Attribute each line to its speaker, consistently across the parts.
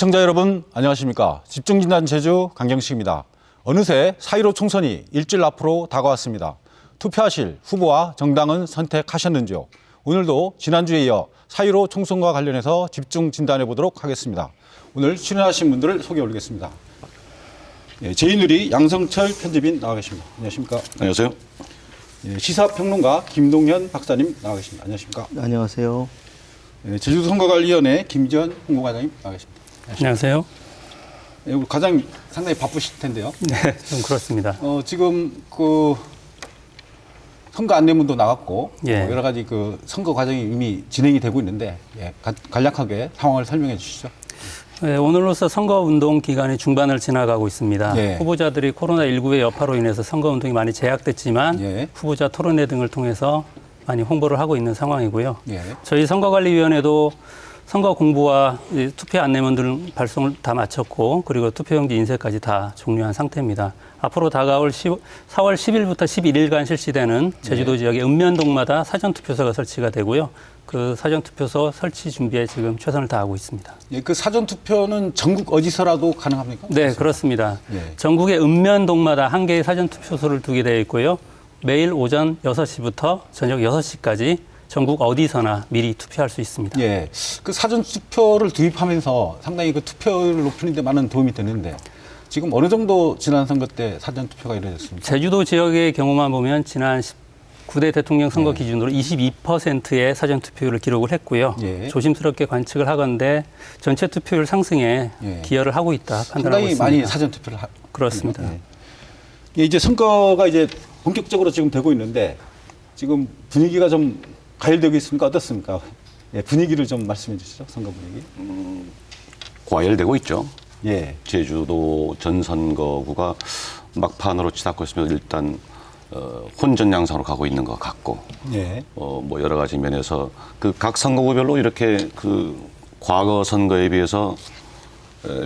Speaker 1: 시청자 여러분 안녕하십니까. 집중진단 제주 강경식입니다. 어느새 4.15 총선이 일주일 앞으로 다가왔습니다. 투표하실 후보와 정당은 선택하셨는지요? 오늘도 지난주에 이어 4.15 총선과 관련해서 집중 진단해 보도록 하겠습니다. 오늘 출연하신 분들을 소개해 올리겠습니다. 제이누리 양성철 편집인 나와 계십니다. 안녕하십니까.
Speaker 2: 안녕하세요.
Speaker 1: 시사평론가 김동현 박사님 나와 계십니다. 안녕하십니까.
Speaker 3: 안녕하세요.
Speaker 1: 제주도 선거관리위원회 김지현 홍보과장님 나와 계십니다.
Speaker 4: 안녕하세요.
Speaker 1: 과장님 상당히 바쁘실 텐데요.
Speaker 4: 네, 좀 그렇습니다.
Speaker 1: 지금 그 선거 안내문도 나갔고
Speaker 4: 예.
Speaker 1: 여러 가지 그 선거 과정이 이미 진행이 되고 있는데 간략하게 상황을 설명해 주시죠.
Speaker 4: 네, 오늘로서 선거운동 기간이 중반을 지나가고 있습니다.
Speaker 1: 예.
Speaker 4: 후보자들이 코로나19의 여파로 인해서 선거운동이 많이 제약됐지만
Speaker 1: 예.
Speaker 4: 후보자 토론회 등을 통해서 많이 홍보를 하고 있는 상황이고요.
Speaker 1: 예.
Speaker 4: 저희 선거관리위원회도 선거 공부와 투표 안내문들 발송을 다 마쳤고 그리고 투표용지 인쇄까지 다 종료한 상태입니다. 앞으로 다가올 4월 10일부터 11일간 실시되는 제주도 지역의 읍면동마다 사전투표소가 설치가 되고요. 그 사전투표소 설치 준비에 지금 최선을 다하고 있습니다.
Speaker 1: 예, 그 사전투표는 전국 어디서라도 가능합니까?
Speaker 4: 네, 그렇습니다.
Speaker 1: 예.
Speaker 4: 전국의 읍면동마다 한 개의 사전투표소를 두게 되어 있고요. 매일 오전 6시부터 저녁 6시까지 전국 어디서나 미리 투표할 수 있습니다.
Speaker 1: 예, 그 사전투표를 도입하면서 상당히 그 투표율을 높이는 데 많은 도움이 되는데 지금 어느 정도 지난 선거 때 사전투표가 이루어졌습니까?
Speaker 4: 제주도 지역의 경우만 보면 지난 19대 대통령 선거 기준으로 22%의 사전투표율을 기록을 했고요.
Speaker 1: 예.
Speaker 4: 조심스럽게 관측을 하건대 전체 투표율 상승에
Speaker 1: 예.
Speaker 4: 기여를 하고 있다 판단하고
Speaker 1: 상당히
Speaker 4: 있습니다.
Speaker 1: 많이 사전투표를
Speaker 4: 그렇습니다.
Speaker 1: 예, 이제 선거가 이제 본격적으로 지금 되고 있는데 지금 분위기가 좀 과열되고 있습니까? 어떻습니까? 예, 분위기를 좀 말씀해 주시죠. 선거 분위기.
Speaker 2: 과열되고 있죠.
Speaker 1: 예.
Speaker 2: 제주도 전 선거구가 막판으로 치닫고 있으면 일단 혼전 양상으로 가고 있는 것 같고,
Speaker 1: 예.
Speaker 2: 뭐 여러 가지 면에서 그 각 선거구별로 이렇게 그 과거 선거에 비해서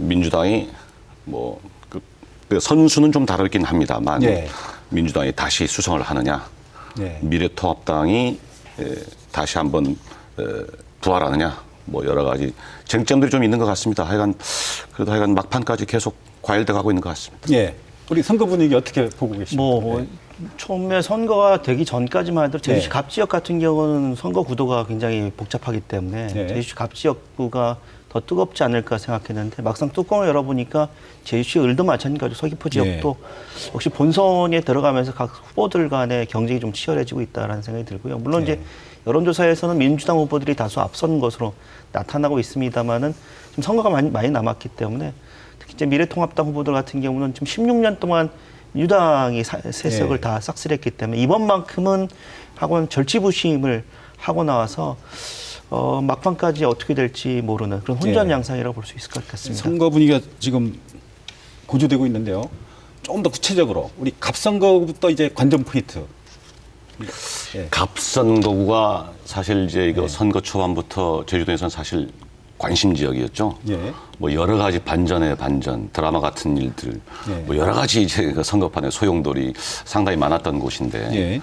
Speaker 2: 민주당이 뭐 그 선수는 좀 다르긴 합니다만
Speaker 1: 예.
Speaker 2: 민주당이 다시 수성을 하느냐,
Speaker 1: 예.
Speaker 2: 미래통합당이 다시 한번 부활하느냐, 뭐 여러 가지 쟁점들이 좀 있는 것 같습니다. 그래도 하여간 막판까지 계속 과열돼 가고 있는 것 같습니다.
Speaker 1: 예. 우리 선거 분위기 어떻게 보고 계십니까? 예.
Speaker 3: 처음에 선거가 되기 전까지만 해도 제주시
Speaker 1: 네.
Speaker 3: 갑 지역 같은 경우는 선거 구도가 굉장히 복잡하기 때문에
Speaker 1: 네.
Speaker 3: 제주시 갑 지역구가 더 뜨겁지 않을까 생각했는데 막상 뚜껑을 열어보니까 제주시 을도 마찬가지로 서귀포 지역도 역시 본선에 들어가면서 각 후보들 간의 경쟁이 좀 치열해지고 있다는 생각이 들고요. 물론 이제 여론조사에서는 민주당 후보들이 다소 앞선 것으로 나타나고 있습니다만은 지금 선거가 많이 남았기 때문에 특히 이제 미래통합당 후보들 같은 경우는 지금 16년 동안 민주당이 세석을 다 싹쓸이했기 때문에 이번만큼은 하고는 절치부심을 하고 나와서 막판까지 어떻게 될지 모르는 그런 혼전 양상이라고 볼 수 있을 것 같습니다.
Speaker 1: 선거 분위기가 지금 고조되고 있는데요. 조금 더 구체적으로 우리 갑선거부터 이제 관전 포인트. 예.
Speaker 2: 갑선거구가 사실 이제 이거 선거 초반부터 제주도에서는 사실 관심 지역이었죠.
Speaker 1: 예.
Speaker 2: 뭐 여러 가지 반전의 반전, 드라마 같은 일들,
Speaker 1: 예.
Speaker 2: 뭐 여러 가지 이제 그 선거판의 소용돌이 상당히 많았던 곳인데,
Speaker 1: 예.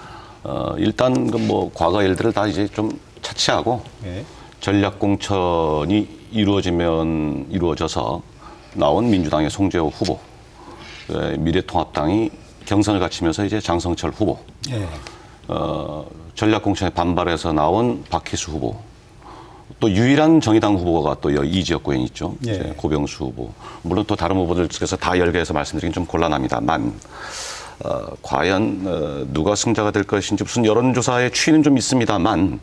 Speaker 2: 일단 그 뭐 과거 일들을 다 이제 좀 차치하고
Speaker 1: 예.
Speaker 2: 전략 공천이 이루어져서 나온 민주당의 송재호 후보, 미래통합당이 경선을 갖추면서 이제 장성철 후보,
Speaker 1: 예.
Speaker 2: 전략 공천에 반발해서 나온 박희수 후보, 또 유일한 정의당 후보가 또 이 지역구에 있죠.
Speaker 1: 예.
Speaker 2: 이제 고병수 후보. 물론 또 다른 후보들 중에서 다 열개해서 말씀드리긴 좀 곤란합니다만, 과연 누가 승자가 될 것인지 무슨 여론조사의 추이는 좀 있습니다만,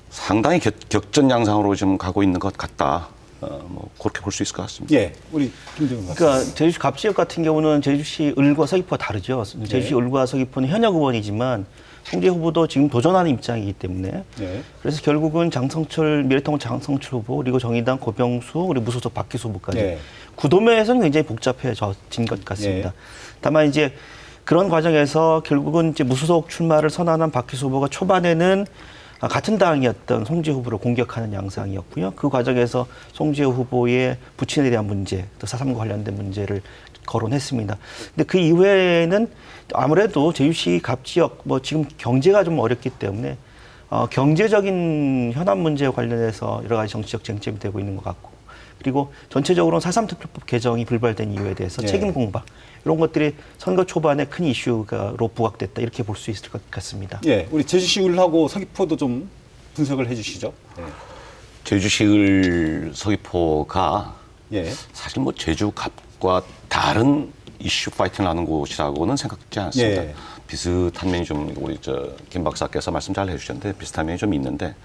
Speaker 2: 상당히 격전 양상으로 지금 가고 있는 것 같다. 뭐 그렇게 볼 수 있을 것 같습니다.
Speaker 1: 예. 우리 김정은 박사.
Speaker 3: 그러니까 제주시 갑 지역 같은 경우는 제주시 을과 서귀포가 다르죠. 제주시 을과 서귀포는 현역 의원이지만 송재 후보도 지금 도전하는 입장이기 때문에
Speaker 1: 예.
Speaker 3: 그래서 결국은 미래통합 장성철 후보 그리고 정의당 고병수 그리고 무소속 박희수 후보까지
Speaker 1: 예.
Speaker 3: 구도면에서는 굉장히 복잡해진 것 같습니다. 다만 이제 그런 과정에서 결국은 이제 무소속 출마를 선언한 박희수 후보가 초반에는 같은 당이었던 송재 후보를 공격하는 양상이었고요. 그 과정에서 송재 후보의 부친에 대한 문제, 또 4.3과 관련된 문제를 거론했습니다. 근데 그 이후에는 아무래도 제주시 갑 지역, 뭐 지금 경제가 좀 어렵기 때문에 경제적인 현안 문제와 관련해서 여러 가지 정치적 쟁점이 되고 있는 것 같고 그리고 전체적으로는 4.3 투표법 개정이 불발된 이유에 대해서
Speaker 1: 예.
Speaker 3: 책임 공박 이런 것들이 선거 초반에 큰 이슈로 부각됐다 이렇게 볼 수 있을 것 같습니다.
Speaker 1: 예, 우리 제주시 을하고 서귀포도 좀 분석을 해주시죠.
Speaker 2: 제주시 을 서귀포가
Speaker 1: 예.
Speaker 2: 사실 뭐 제주 갑과 다른 이슈 파이팅을 하는 곳이라고는 생각지 않습니다.
Speaker 1: 예.
Speaker 2: 비슷한 면이 좀 우리 김 박사께서 말씀 잘 해주셨는데 비슷한 면이 좀 있는데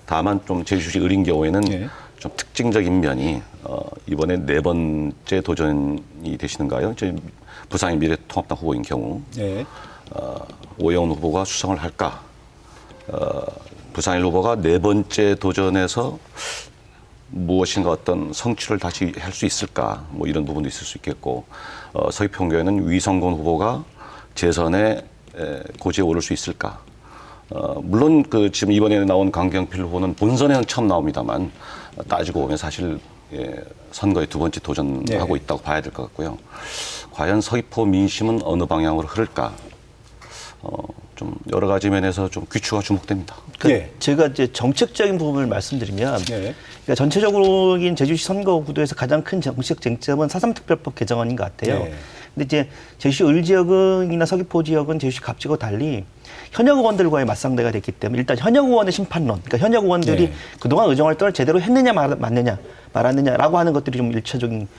Speaker 2: 다만 좀 제주시 을인 경우에는
Speaker 1: 예.
Speaker 2: 좀 특징적인 면이 이번에 4번째 도전이 되시는가요? 이제 부산의 미래통합당 후보인 경우
Speaker 1: 예.
Speaker 2: 오영훈 후보가 수성을 할까? 부산일 후보가 4번째 도전에서 무엇인가 어떤 성취를 다시 할 수 있을까? 뭐 이런 부분도 있을 수 있겠고 서귀포교회는 위성곤 후보가 재선에 고지에 오를 수 있을까? 물론 그 지금 이번에 나온 강경필 후보는 본선에는 처음 나옵니다만 따지고 보면 사실 선거에 2번째 도전하고
Speaker 1: 네.
Speaker 2: 있다고 봐야 될 것 같고요. 과연 서귀포 민심은 어느 방향으로 흐를까? 좀 여러 가지 면에서 좀 귀추가 주목됩니다.
Speaker 1: 예.
Speaker 3: 제가 이제 정책적인 부분을 말씀드리면
Speaker 1: 예.
Speaker 3: 그러니까 전체적으로인 제주시 선거 구도에서 가장 큰 정책 쟁점은 4.3 특별법 개정안인 것 같아요.
Speaker 1: 네.
Speaker 3: 근데 이제 제주시 을 지역이나 서귀포 지역은 제주시 갑 지역과 달리 현역 의원들과의 맞상대가 됐기 때문에 일단 현역 의원의 심판론, 그러니까 현역 의원들이
Speaker 1: 네.
Speaker 3: 그동안 의정 활동을 제대로 했느냐 말았느냐라고 하는 것들이 좀 일차적인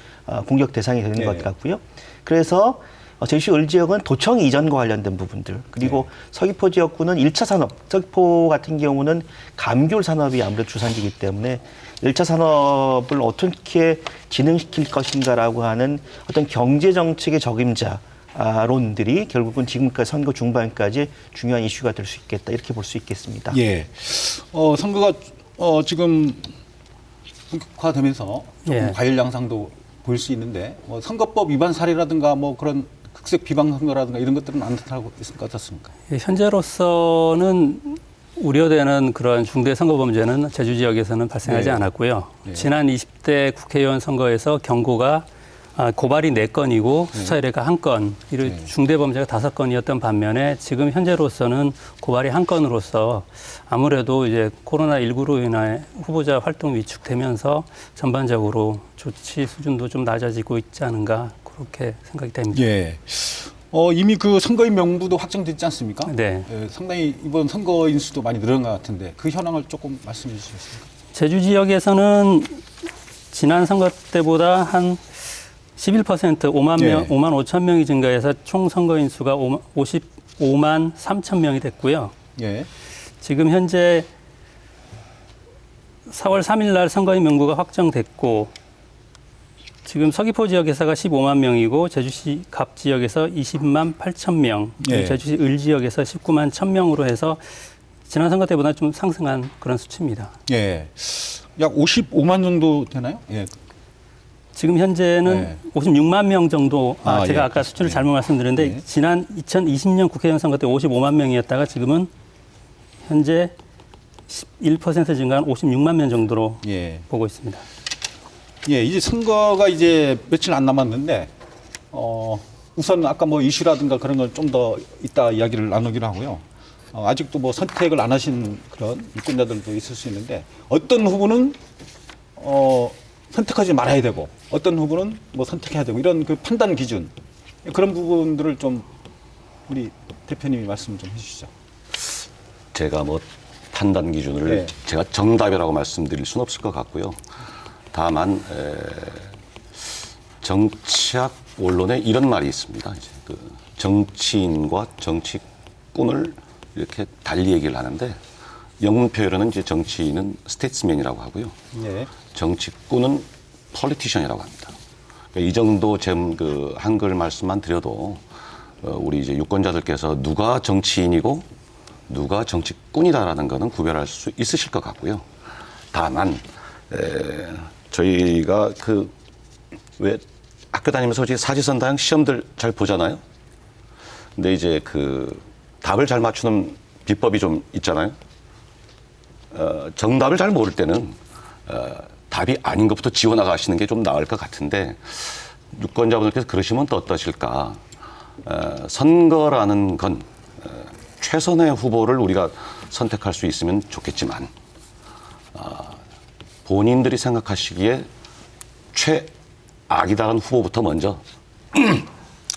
Speaker 3: 공격 대상이 되는
Speaker 1: 네.
Speaker 3: 것 같고요. 그래서 제주시 을 지역은 도청 이전과 관련된 부분들 그리고 서귀포 지역구는 1차 산업, 서귀포 같은 경우는 감귤 산업이 아무래도 주산지이기 때문에 1차 산업을 어떻게 진흥시킬 것인가라고 하는 어떤 경제 정책의 적임자론들이 결국은 지금까지 선거 중반까지 중요한 이슈가 될 수 있겠다 이렇게 볼 수 있겠습니다.
Speaker 1: 예. 선거가 지금 본격화되면서 조금
Speaker 4: 예.
Speaker 1: 과열 양상도 보일 수 있는데 뭐 선거법 위반 사례라든가 뭐 그런 극색 비방 선거라든가 이런 것들은 안 나타나고 있습니까? 어떻습니까?
Speaker 4: 예, 현재로서는 우려되는 그런 중대 선거 범죄는 제주 지역에서는 발생하지
Speaker 1: 네.
Speaker 4: 않았고요.
Speaker 1: 네.
Speaker 4: 지난 20대 국회의원 선거에서 경고가 고발이 4건이고 수사 의뢰가 1건, 이런
Speaker 1: 네.
Speaker 4: 중대 범죄가 5건이었던 반면에 지금 현재로서는 고발이 1건으로서 아무래도 이제 코로나19로 인해 후보자 활동이 위축되면서 전반적으로 조치 수준도 좀 낮아지고 있지 않은가 그렇게 생각이 됩니다.
Speaker 1: 예. 이미 그 선거인 명부도 확정됐지 않습니까?
Speaker 4: 네.
Speaker 1: 예, 상당히 이번 선거인 수도 많이 늘은 것 같은데 그 현황을 조금 말씀해 주시겠습니까? 제주
Speaker 4: 지역에서는 지난 선거 때보다 한 11% 5만 명,
Speaker 1: 예.
Speaker 4: 5만 5천 명이 증가해서 총 선거인 수가 55만 3천 명이 됐고요.
Speaker 1: 예.
Speaker 4: 지금 현재 4월 3일 날 선거인 명부가 확정됐고 지금 서귀포 지역에서가 15만 명이고 제주시 갑 지역에서 20만 8천 명,
Speaker 1: 예.
Speaker 4: 제주시 을 지역에서 19만 1천 명으로 해서 지난 선거 때보다 좀 상승한 그런 수치입니다.
Speaker 1: 예. 약 55만 정도 되나요? 예.
Speaker 4: 지금 현재는
Speaker 1: 네.
Speaker 4: 56만 명 정도, 제가
Speaker 1: 예.
Speaker 4: 아까 수치를
Speaker 1: 예.
Speaker 4: 잘못 말씀드렸는데
Speaker 1: 예.
Speaker 4: 지난 2020년 국회의원 선거 때 55만 명이었다가 지금은 현재 11% 증가한 56만 명 정도로
Speaker 1: 예.
Speaker 4: 보고 있습니다.
Speaker 1: 예, 이제 선거가 이제 며칠 안 남았는데, 우선 아까 뭐 이슈라든가 그런 걸 좀 더 이따 이야기를 나누기로 하고요. 아직도 뭐 선택을 안 하신 그런 유권자들도 있을 수 있는데, 어떤 후보는, 선택하지 말아야 되고, 어떤 후보는 뭐 선택해야 되고, 이런 그 판단 기준, 그런 부분들을 좀 우리 대표님이 말씀 좀 해주시죠.
Speaker 2: 제가 뭐 판단 기준을
Speaker 1: 네.
Speaker 2: 제가 정답이라고 말씀드릴 수는 없을 것 같고요. 다만 정치학 원론에 이런 말이 있습니다. 이제 그 정치인과 정치꾼을 이렇게 달리 얘기를 하는데 영문 표현으로는 이제 정치인은 스테이트스맨이라고 하고요.
Speaker 1: 예.
Speaker 2: 정치꾼은 폴리티션이라고 합니다. 그러니까 이 정도 그 한글 말씀만 드려도 우리 이제 유권자들께서 누가 정치인이고 누가 정치꾼이다라는 것은 구별할 수 있으실 것 같고요. 다만 저희가 왜 학교 다니면서 사지선다형 시험들 잘 보잖아요. 근데 이제 답을 잘 맞추는 비법이 좀 있잖아요. 정답을 잘 모를 때는 답이 아닌 것부터 지워나가시는 게 좀 나을 것 같은데 유권자분들께서 그러시면 또 어떠실까. 선거라는 건 최선의 후보를 우리가 선택할 수 있으면 좋겠지만 본인들이 생각하시기에 최악이다라는 후보부터 먼저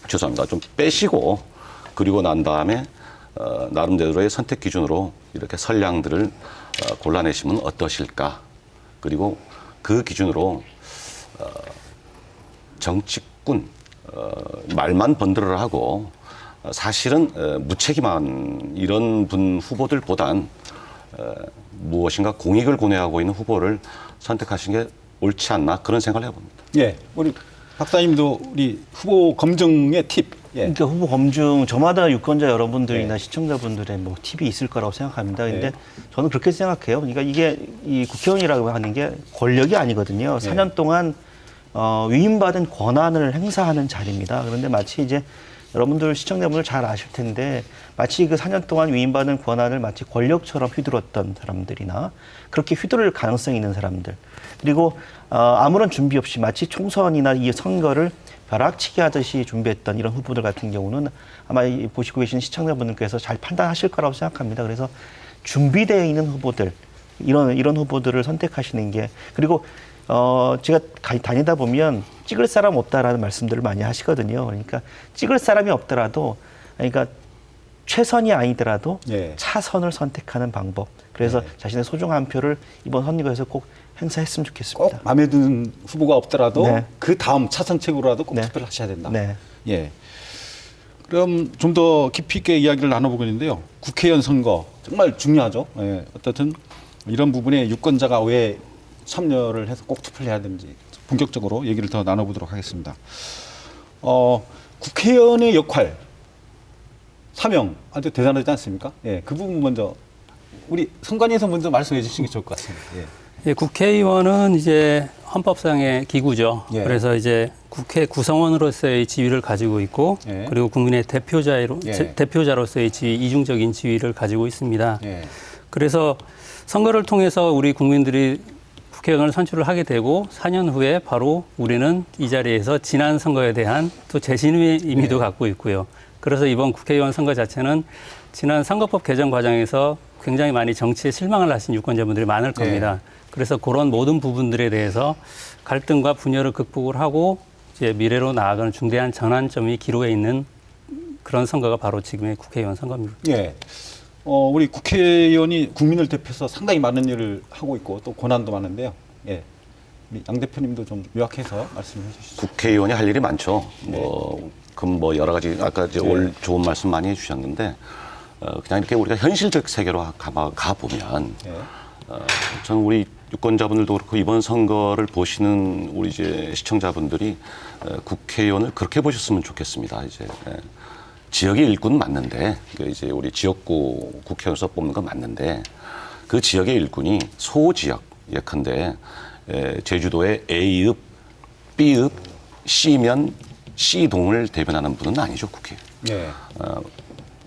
Speaker 2: 죄송합니다. 좀 빼시고 그리고 난 다음에 나름대로의 선택 기준으로 이렇게 선량들을 골라내시면 어떠실까? 그리고 그 기준으로 정치꾼 말만 번들을 하고 사실은 무책임한 이런 분 후보들보단 무엇인가 공익을 고뇌하고 있는 후보를 선택하시는 게 옳지 않나 그런 생각을 해봅니다.
Speaker 1: 예, 우리 박사님도 우리 후보 검증의 팁. 예.
Speaker 3: 그러니까 후보 검증 저마다 유권자 여러분들이나 시청자분들의 뭐 팁이 있을 거라고 생각합니다. 근데 저는 그렇게 생각해요. 그러니까 이게 이 국회의원이라고 하는 게 권력이 아니거든요. 4년 동안 위임받은 권한을 행사하는 자리입니다. 그런데 마치 이제 여러분들 시청자분들 잘 아실 텐데 마치 그 4년 동안 위임받은 권한을 마치 권력처럼 휘둘렀던 사람들이나 그렇게 휘두를 가능성이 있는 사람들 그리고 아무런 준비 없이 마치 총선이나 이 선거를 벼락치기 하듯이 준비했던 이런 후보들 같은 경우는 아마 보시고 계신 시청자분들께서 잘 판단하실 거라고 생각합니다. 그래서 준비되어 있는 후보들 이런 후보들을 선택하시는 게 그리고 제가 다니다 보면 찍을 사람 없다라는 말씀들을 많이 하시거든요. 그러니까 찍을 사람이 없더라도 그러니까 최선이 아니더라도 차선을 선택하는 방법. 그래서 자신의 소중한 표를 이번 선거에서 꼭 행사했으면 좋겠습니다.
Speaker 1: 꼭 마음에 드는 후보가 없더라도
Speaker 3: 네.
Speaker 1: 그 다음 차선책으로라도 꼭
Speaker 3: 네.
Speaker 1: 투표를 하셔야 된다.
Speaker 3: 네.
Speaker 1: 예. 그럼 좀 더 깊이 있게 이야기를 나눠보겠는데요. 국회의원 선거 정말 중요하죠. 예. 어떻든 이런 부분에 유권자가 왜 참여를 해서 꼭 투표를 해야 되는지 본격적으로 얘기를 더 나눠보도록 하겠습니다. 국회의원의 역할, 사명 아주 대단하지 않습니까? 예, 그 부분 먼저 우리 선관위에서 먼저 말씀해 주시는 게 좋을 것 같습니다. 예.
Speaker 4: 예, 국회의원은 이제 헌법상의 기구죠.
Speaker 1: 예.
Speaker 4: 그래서 이제 국회 구성원으로서의 지위를 가지고 있고
Speaker 1: 예.
Speaker 4: 그리고 국민의
Speaker 1: 예.
Speaker 4: 대표자로서의 지위, 이중적인 지위를 가지고 있습니다.
Speaker 1: 예.
Speaker 4: 그래서 선거를 통해서 우리 국민들이 국회의원을 선출을 하게 되고 4년 후에 바로 우리는 이 자리에서 지난 선거에 대한 또 재심의 의미도 갖고 있고요. 그래서 이번 국회의원 선거 자체는 지난 선거법 개정 과정에서 굉장히 많이 정치에 실망을 하신 유권자분들이 많을 겁니다. 그래서 그런 모든 부분들에 대해서 갈등과 분열을 극복을 하고 이제 미래로 나아가는 중대한 전환점이 기로에 있는 그런 선거가 바로 지금의 국회의원 선거입니다.
Speaker 1: 예. 우리 국회의원이 국민을 대표해서 상당히 많은 일을 하고 있고 또 권한도 많은데요. 예. 우리 양 대표님도 좀 요약해서 말씀해 주시죠.
Speaker 2: 국회의원이 할 일이 많죠. 뭐 여러 가지 아까 이제 올 좋은 말씀 많이 해주셨는데 그냥 이렇게 우리가 현실적 세계로 가 보면 저는 우리 유권자분들도 그렇고 이번 선거를 보시는 우리 이제 시청자분들이 국회의원을 그렇게 보셨으면 좋겠습니다. 이제 지역의 일꾼은 맞는데 이제 우리 지역구 국회의원서 뽑는 건 맞는데 그 지역의 일꾼이 소지역 예컨대 제주도의 A읍, B읍, C면 C동을 대변하는 분은 아니죠, 국회.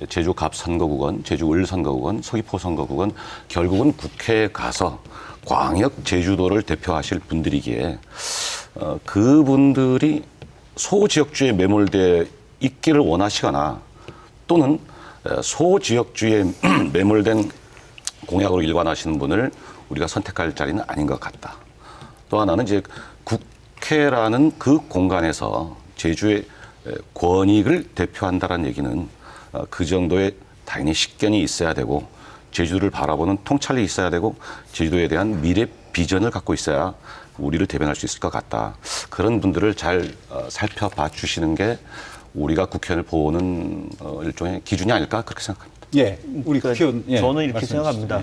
Speaker 2: 제주 갑 선거구건, 제주 을 선거구건, 서귀포 선거구건 결국은 국회에 가서 광역 제주도를 대표하실 분들이기에 그분들이 소지역주에 매몰돼 있기를 원하시거나 또는 소지역주에 매몰된 공약으로 일관하시는 분을 우리가 선택할 자리는 아닌 것 같다. 또 하나는 이제 국회라는 그 공간에서 제주의 권익을 대표한다는 얘기는 그 정도의 당연히 식견이 있어야 되고 제주를 바라보는 통찰이 있어야 되고 제주도에 대한 미래 비전을 갖고 있어야 우리를 대변할 수 있을 것 같다. 그런 분들을 잘 살펴봐 주시는 게 우리가 국회의원을 보는 일종의 기준이 아닐까 그렇게 생각합니다.
Speaker 1: 예, 우리 국회의원
Speaker 3: 저는 이렇게 생각합니다.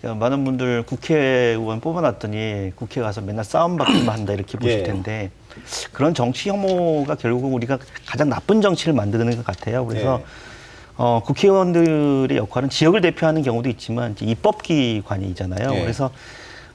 Speaker 3: 많은 분들 국회의원 뽑아놨더니 국회 가서 맨날 싸움받기만 한다 이렇게 보실 텐데 그런 정치 혐오가 결국 우리가 가장 나쁜 정치를 만드는 것 같아요. 그래서 국회의원들의 역할은 지역을 대표하는 경우도 있지만 이제 입법기관이잖아요. 그래서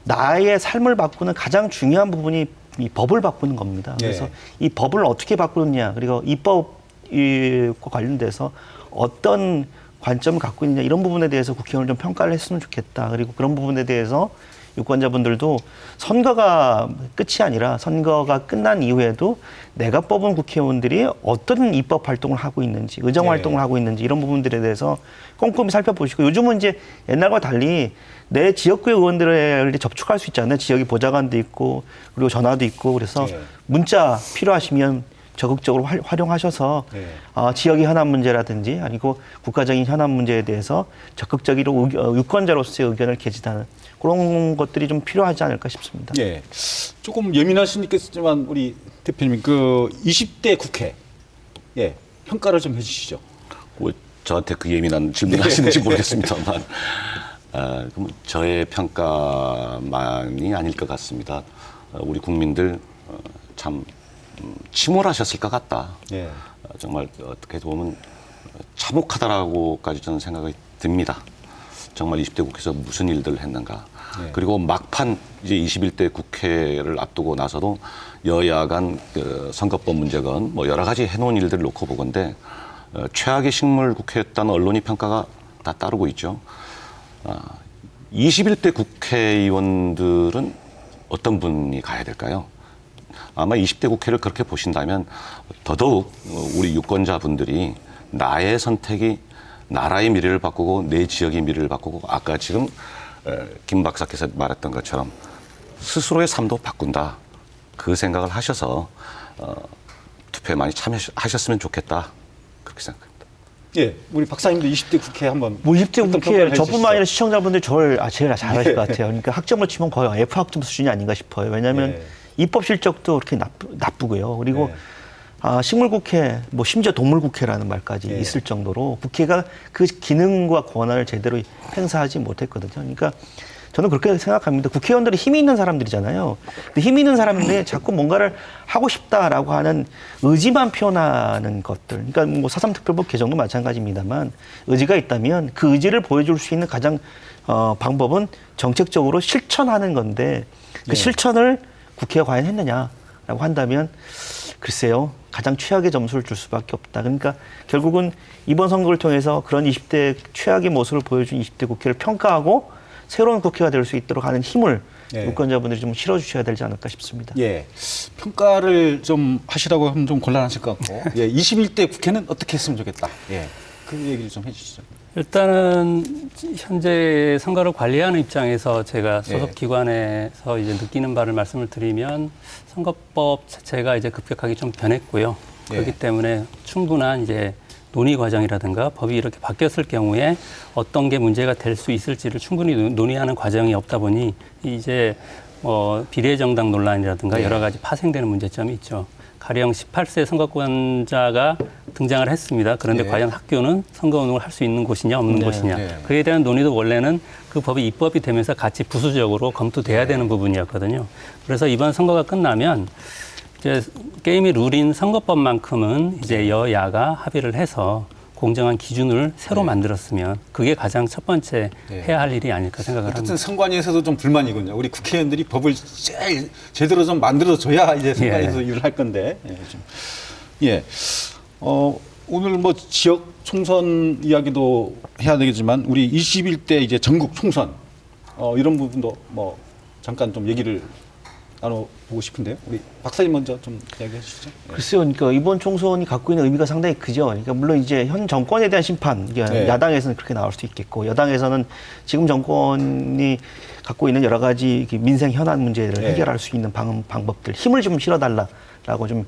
Speaker 3: 나의 삶을 바꾸는 가장 중요한 부분이 이 법을 바꾸는 겁니다. 그래서 이 법을 어떻게 바꾸느냐 그리고 입법과 관련돼서 어떤 관점을 갖고 있느냐 이런 부분에 대해서 국회의원을 좀 평가를 했으면 좋겠다. 그리고 그런 부분에 대해서 유권자분들도 선거가 끝이 아니라 선거가 끝난 이후에도 내가 뽑은 국회의원들이 어떤 입법 활동을 하고 있는지, 의정 활동을 하고 있는지 이런 부분들에 대해서 꼼꼼히 살펴보시고 요즘은 이제 옛날과 달리 내 지역구의 의원들을 접촉할 수 있잖아요. 지역에 보좌관도 있고 그리고 전화도 있고 그래서 문자 필요하시면 적극적으로 활용하셔서 지역의 현안 문제라든지 아니고 국가적인 현안 문제에 대해서 적극적으로 유권자로서의 의견을 개진하는 그런 것들이 좀 필요하지 않을까 싶습니다.
Speaker 1: 예. 조금 예민하시겠지만 우리 대표님 그 20대 국회 평가를 좀 해주시죠.
Speaker 2: 뭐 저한테 그 예민한 질문하시는지 모르겠습니다만 그럼 저의 평가만이 아닐 것 같습니다. 우리 국민들 참 침울하셨을 것 같다. 정말 어떻게 보면 참혹하다라고까지 저는 생각이 듭니다. 정말 20대 국회에서 무슨 일들을 했는가. 그리고 막판 이제 21대 국회를 앞두고 나서도 여야 간 그 선거법 문제건 뭐 여러 가지 해놓은 일들을 놓고 보건데 최악의 식물 국회였다는 언론이 평가가 다 따르고 있죠. 21대 국회의원들은 어떤 분이 가야 될까요? 아마 20대 국회를 그렇게 보신다면 더더욱 우리 유권자분들이 나의 선택이 나라의 미래를 바꾸고 내 지역의 미래를 바꾸고 아까 지금 김 박사께서 말했던 것처럼 스스로의 삶도 바꾼다. 그 생각을 하셔서 투표에 많이 참여하셨으면 좋겠다. 그렇게 생각합니다.
Speaker 1: 예, 우리 박사님도 20대 국회 한번.
Speaker 3: 뭐 20대
Speaker 1: 어떤
Speaker 3: 국회
Speaker 1: 평가를
Speaker 3: 저뿐만
Speaker 1: 해주시죠?
Speaker 3: 아니라 시청자분들 저를 제일 잘 아실 것 같아요. 그러니까 학점을 치면 거의 F 학점 수준이 아닌가 싶어요. 왜냐하면 입법 실적도 그렇게 나쁘고요. 그리고 식물국회, 뭐 심지어 동물국회라는 말까지 있을 정도로 국회가 그 기능과 권한을 제대로 행사하지 못했거든요. 그러니까 저는 그렇게 생각합니다. 국회의원들이 힘이 있는 사람들이잖아요. 근데 힘이 있는 사람들이 자꾸 뭔가를 하고 싶다라고 하는 의지만 표현하는 것들. 그러니까 뭐 4.3 특별법 개정도 마찬가지입니다만 의지가 있다면 그 의지를 보여줄 수 있는 가장 방법은 정책적으로 실천하는 건데 그 실천을 국회가 과연 했느냐라고 한다면 글쎄요. 가장 최악의 점수를 줄 수밖에 없다. 그러니까 결국은 이번 선거를 통해서 그런 20대 최악의 모습을 보여준 20대 국회를 평가하고 새로운 국회가 될 수 있도록 하는 힘을 유권자분들이 좀 실어주셔야 되지 않을까 싶습니다.
Speaker 1: 예. 평가를 좀 하시라고 하면 좀 곤란하실 것 같고. 21대 국회는 어떻게 했으면 좋겠다. 그 얘기를 좀 해주시죠.
Speaker 4: 일단은 현재 선거를 관리하는 입장에서 제가 소속 기관에서 이제 느끼는 바를 말씀을 드리면 선거법 자체가 이제 급격하게 좀 변했고요. 그렇기 때문에 충분한 이제 논의 과정이라든가 법이 이렇게 바뀌었을 경우에 어떤 게 문제가 될 수 있을지를 충분히 논의하는 과정이 없다 보니 이제 비례정당 논란이라든가 여러 가지 파생되는 문제점이 있죠. 가령 18세 선거권자가 등장을 했습니다. 그런데 과연 학교는 선거 운동을 할 수 있는 곳이냐 없는 곳이냐. 그에 대한 논의도 원래는 그 법이 입법이 되면서 같이 부수적으로 검토돼야 되는 부분이었거든요. 그래서 이번 선거가 끝나면 이제 게임의 룰인 선거법만큼은 이제 여야가 합의를 해서 공정한 기준을 새로 만들었으면 그게 가장 첫 번째 해야 할 일이 아닐까 생각을 합니다.
Speaker 1: 어쨌든 선관위에서도 좀 불만이군요. 우리 국회의원들이 법을 제대로 좀 만들어줘야 이제 선관위에서 일을 할 건데. 오늘 뭐 지역 총선 이야기도 해야 되겠지만 우리 21대 이제 전국 총선 이런 부분도 뭐 잠깐 좀 얘기를 나눠보고 싶은데요. 우리 박사님 먼저 좀 이야기해 주시죠.
Speaker 3: 글쎄요, 그러니까 이번 총선이 갖고 있는 의미가 상당히 크죠. 그러니까 물론 이제 현 정권에 대한 심판, 야당에서는 그렇게 나올 수도 있겠고, 여당에서는 지금 정권이 갖고 있는 여러 가지 민생 현안 문제를 해결할 수 있는 방법들, 힘을 좀 실어달라라고 좀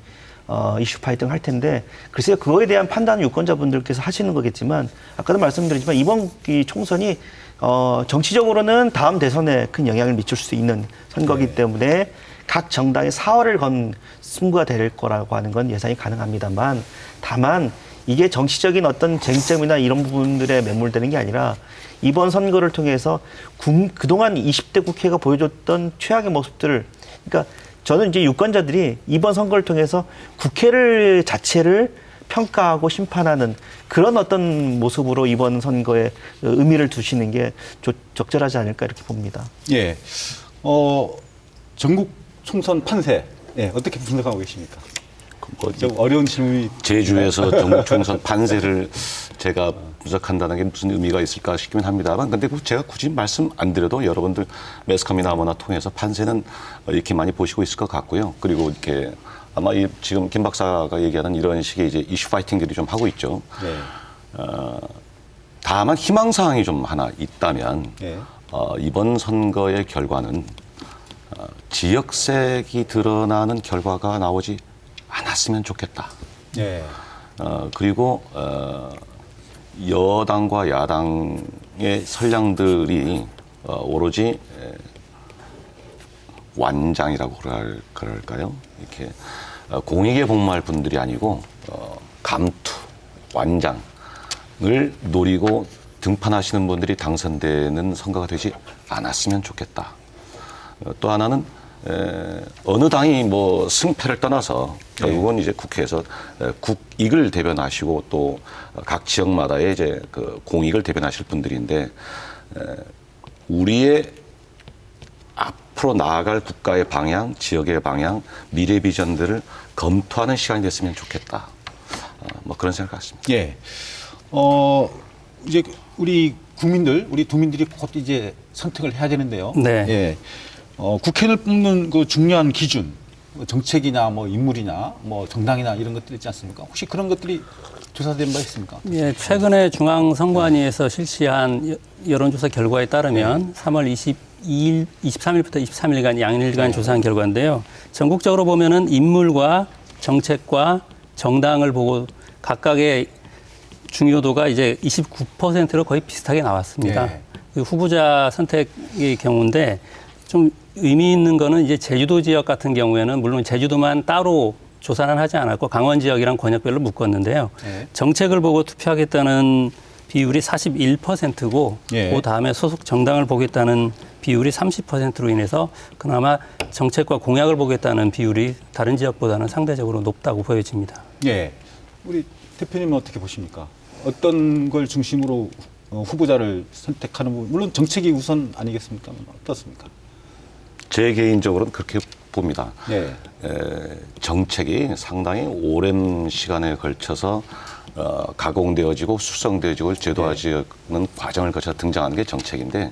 Speaker 3: 이슈 파이팅 할 텐데, 글쎄요, 그거에 대한 판단은 유권자분들께서 하시는 거겠지만, 아까도 말씀드렸지만 이번 이 총선이 정치적으로는 다음 대선에 큰 영향을 미칠 수 있는 선거이기 때문에 각 정당의 사활을 건 승부가 될 거라고 하는 건 예상이 가능합니다만, 다만 이게 정치적인 어떤 쟁점이나 이런 부분들에 매몰되는 게 아니라 이번 선거를 통해서 그동안 20대 국회가 보여줬던 최악의 모습들을, 그러니까 저는 이제 유권자들이 이번 선거를 통해서 국회를 자체를 평가하고 심판하는 그런 어떤 모습으로 이번 선거에 의미를 두시는 게 적절하지 않을까 이렇게 봅니다.
Speaker 1: 전국 총선 판세 어떻게 분석하고 계십니까?
Speaker 2: 뭐
Speaker 1: 좀 어려운 질문이.
Speaker 2: 제주에서 전국 총선 판세를 제가 분석한다는 게 무슨 의미가 있을까 싶긴 합니다만, 근데 제가 굳이 말씀 안 드려도 여러분들 매스컴이나 뭐나 통해서 판세는 이렇게 많이 보시고 있을 것 같고요. 그리고 이렇게 아마 지금 김 박사가 얘기하는 이런 식의 이제 이슈 파이팅들이 좀 하고 있죠.
Speaker 1: 네.
Speaker 2: 다만 희망사항이 좀 하나 있다면
Speaker 1: 네.
Speaker 2: 이번 선거의 결과는 지역색이 드러나는 결과가 나오지 않았으면 좋겠다.
Speaker 1: 네.
Speaker 2: 그리고 여당과 야당의 선량들이 오로지 완장이라고 그럴까요? 이렇게 공익에 복무할 분들이 아니고 감투, 완장을 노리고 등판하시는 분들이 당선되는 선거가 되지 않았으면 좋겠다. 또 하나는 어느 당이 뭐 승패를 떠나서 결국은 이제 국회에서 국익을 대변하시고 또 각 지역마다의 이제 그 공익을 대변하실 분들인데 우리의 앞으로 나아갈 국가의 방향, 지역의 방향, 미래 비전들을 검토하는 시간이 됐으면 좋겠다. 뭐 그런 생각 같습니다.
Speaker 1: 예. 이제 우리 도민들이 곧 이제 선택을 해야 되는데요.
Speaker 4: 네.
Speaker 1: 예. 국회의원을 뽑는 그 중요한 기준, 정책이나 뭐 인물이나 뭐 정당이나 이런 것들 있지 않습니까? 혹시 그런 것들이 조사된 바 있습니까?
Speaker 4: 예, 최근에 중앙선관위에서 실시한 여론조사 결과에 따르면 3월 23일부터 23일간 양일간 조사한 결과인데요. 전국적으로 보면은 인물과 정책과 정당을 보고 각각의 중요도가 이제 29%로 거의 비슷하게 나왔습니다.
Speaker 1: 네.
Speaker 4: 그 후보자 선택의 경우인데 좀 의미 있는 거는 이제 제주도 지역 같은 경우에는 물론 제주도만 따로 조사는 하지 않았고 강원 지역이랑 권역별로 묶었는데요.
Speaker 1: 네.
Speaker 4: 정책을 보고 투표하겠다는 비율이 41%고
Speaker 1: 예.
Speaker 4: 그 다음에 소속 정당을 보겠다는 비율이 30%로 인해서 그나마 정책과 공약을 보겠다는 비율이 다른 지역보다는 상대적으로 높다고 보여집니다.
Speaker 1: 예. 우리 대표님은 어떻게 보십니까? 어떤 걸 중심으로 후보자를 선택하는 부분, 물론 정책이 우선 아니겠습니까? 어떻습니까?
Speaker 2: 제 개인적으로는 그렇게 봅니다.
Speaker 1: 네.
Speaker 2: 정책이 상당히 오랜 시간에 걸쳐서 가공되어지고 숙성되어지고 제도화지는 과정을 거쳐 등장하는 게 정책인데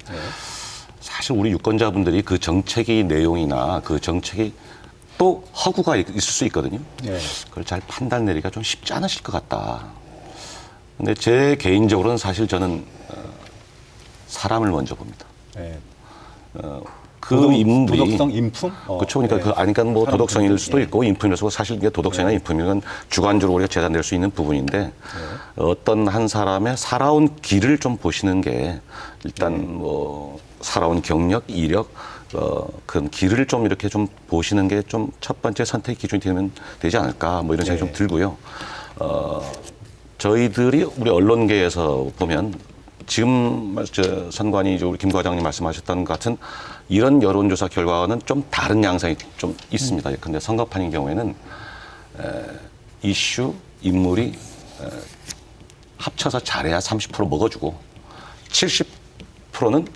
Speaker 2: 사실 우리 유권자분들이 그 정책의 내용이나 그 정책이 또 허구가 있을 수 있거든요.
Speaker 1: 네.
Speaker 2: 그걸 잘 판단 내리기가 좀 쉽지 않으실 것 같다. 근데 제 개인적으로는 사실 저는 사람을 먼저 봅니다.
Speaker 1: 네.
Speaker 2: 그 인물이
Speaker 1: 도덕성, 인품?
Speaker 2: 그렇죠. 그러니까
Speaker 1: 네.
Speaker 2: 그러니까 뭐
Speaker 1: 사람
Speaker 2: 도덕성일
Speaker 1: 인품.
Speaker 2: 수도 있고 인품일 수도 있고 사실 이게 도덕성이나 인품이면 주관적으로 우리가 재단될 수 있는 부분인데 어떤 한 사람의 살아온 길을 좀 보시는 게 일단 뭐 살아온 경력, 이력 그런 길을 좀 이렇게 좀 보시는 게 좀 첫 번째 선택 기준이 되지 않을까 뭐 이런 생각이 좀 들고요. 저희들이 우리 언론계에서 보면 지금 선관위 우리 김 과장님 말씀하셨던 것 같은 이런 여론조사 결과와는 좀 다른 양상이 좀 있습니다. 근데 선거판인 경우에는 이슈, 인물이 합쳐서 잘해야 30% 먹어주고 70%는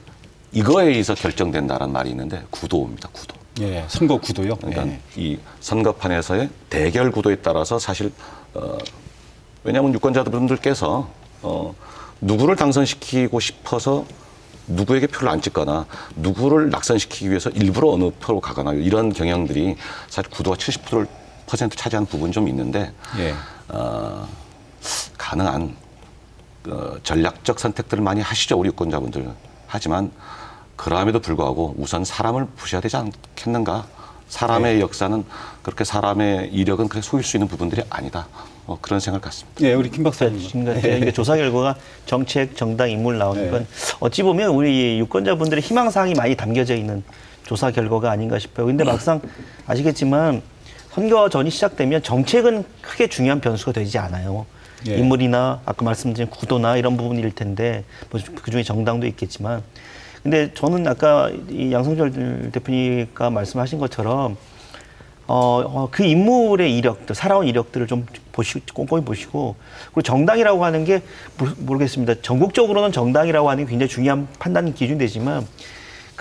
Speaker 2: 이거에 의해서 결정된다라는 말이 있는데 구도입니다. 구도.
Speaker 1: 예, 선거 구도요.
Speaker 2: 그러니까
Speaker 1: 예.
Speaker 2: 이 선거판에서의 대결 구도에 따라서 사실 왜냐하면 유권자분들께서 누구를 당선시키고 싶어서 누구에게 표를 안 찍거나 누구를 낙선시키기 위해서 일부러 어느 표로 가거나 이런 경향들이 사실 구도가 70% 차지하는 부분이 좀 있는데
Speaker 1: 예.
Speaker 2: 가능한 전략적 선택들을 많이 하시죠, 우리 유권자분들. 하지만 그럼에도 불구하고 우선 사람을 보셔야 되지 않겠는가. 사람의 역사는 그렇게 사람의 이력은 그렇게 속일 수 있는 부분들이 아니다. 그런 생각 같습니다.
Speaker 1: 예, 우리 김 박사님.
Speaker 3: 지금까지 조사 결과가 정책, 정당, 인물 나오는 건 어찌 보면 우리 유권자분들의 희망사항이 많이 담겨져 있는 조사 결과가 아닌가 싶어요. 근데 막상 아시겠지만 선거 전이 시작되면 정책은 크게 중요한 변수가 되지 않아요.
Speaker 1: 예.
Speaker 3: 인물이나 아까 말씀드린 구도나 이런 부분일 텐데 뭐 그중에 정당도 있겠지만 근데 저는 아까 이 양성철 대표님과 말씀하신 것처럼 그 인물의 이력들, 살아온 이력들을 좀 꼼꼼히 보시고 그리고 정당이라고 하는 게 모르겠습니다. 전국적으로는 정당이라고 하는 게 굉장히 중요한 판단 기준이 되지만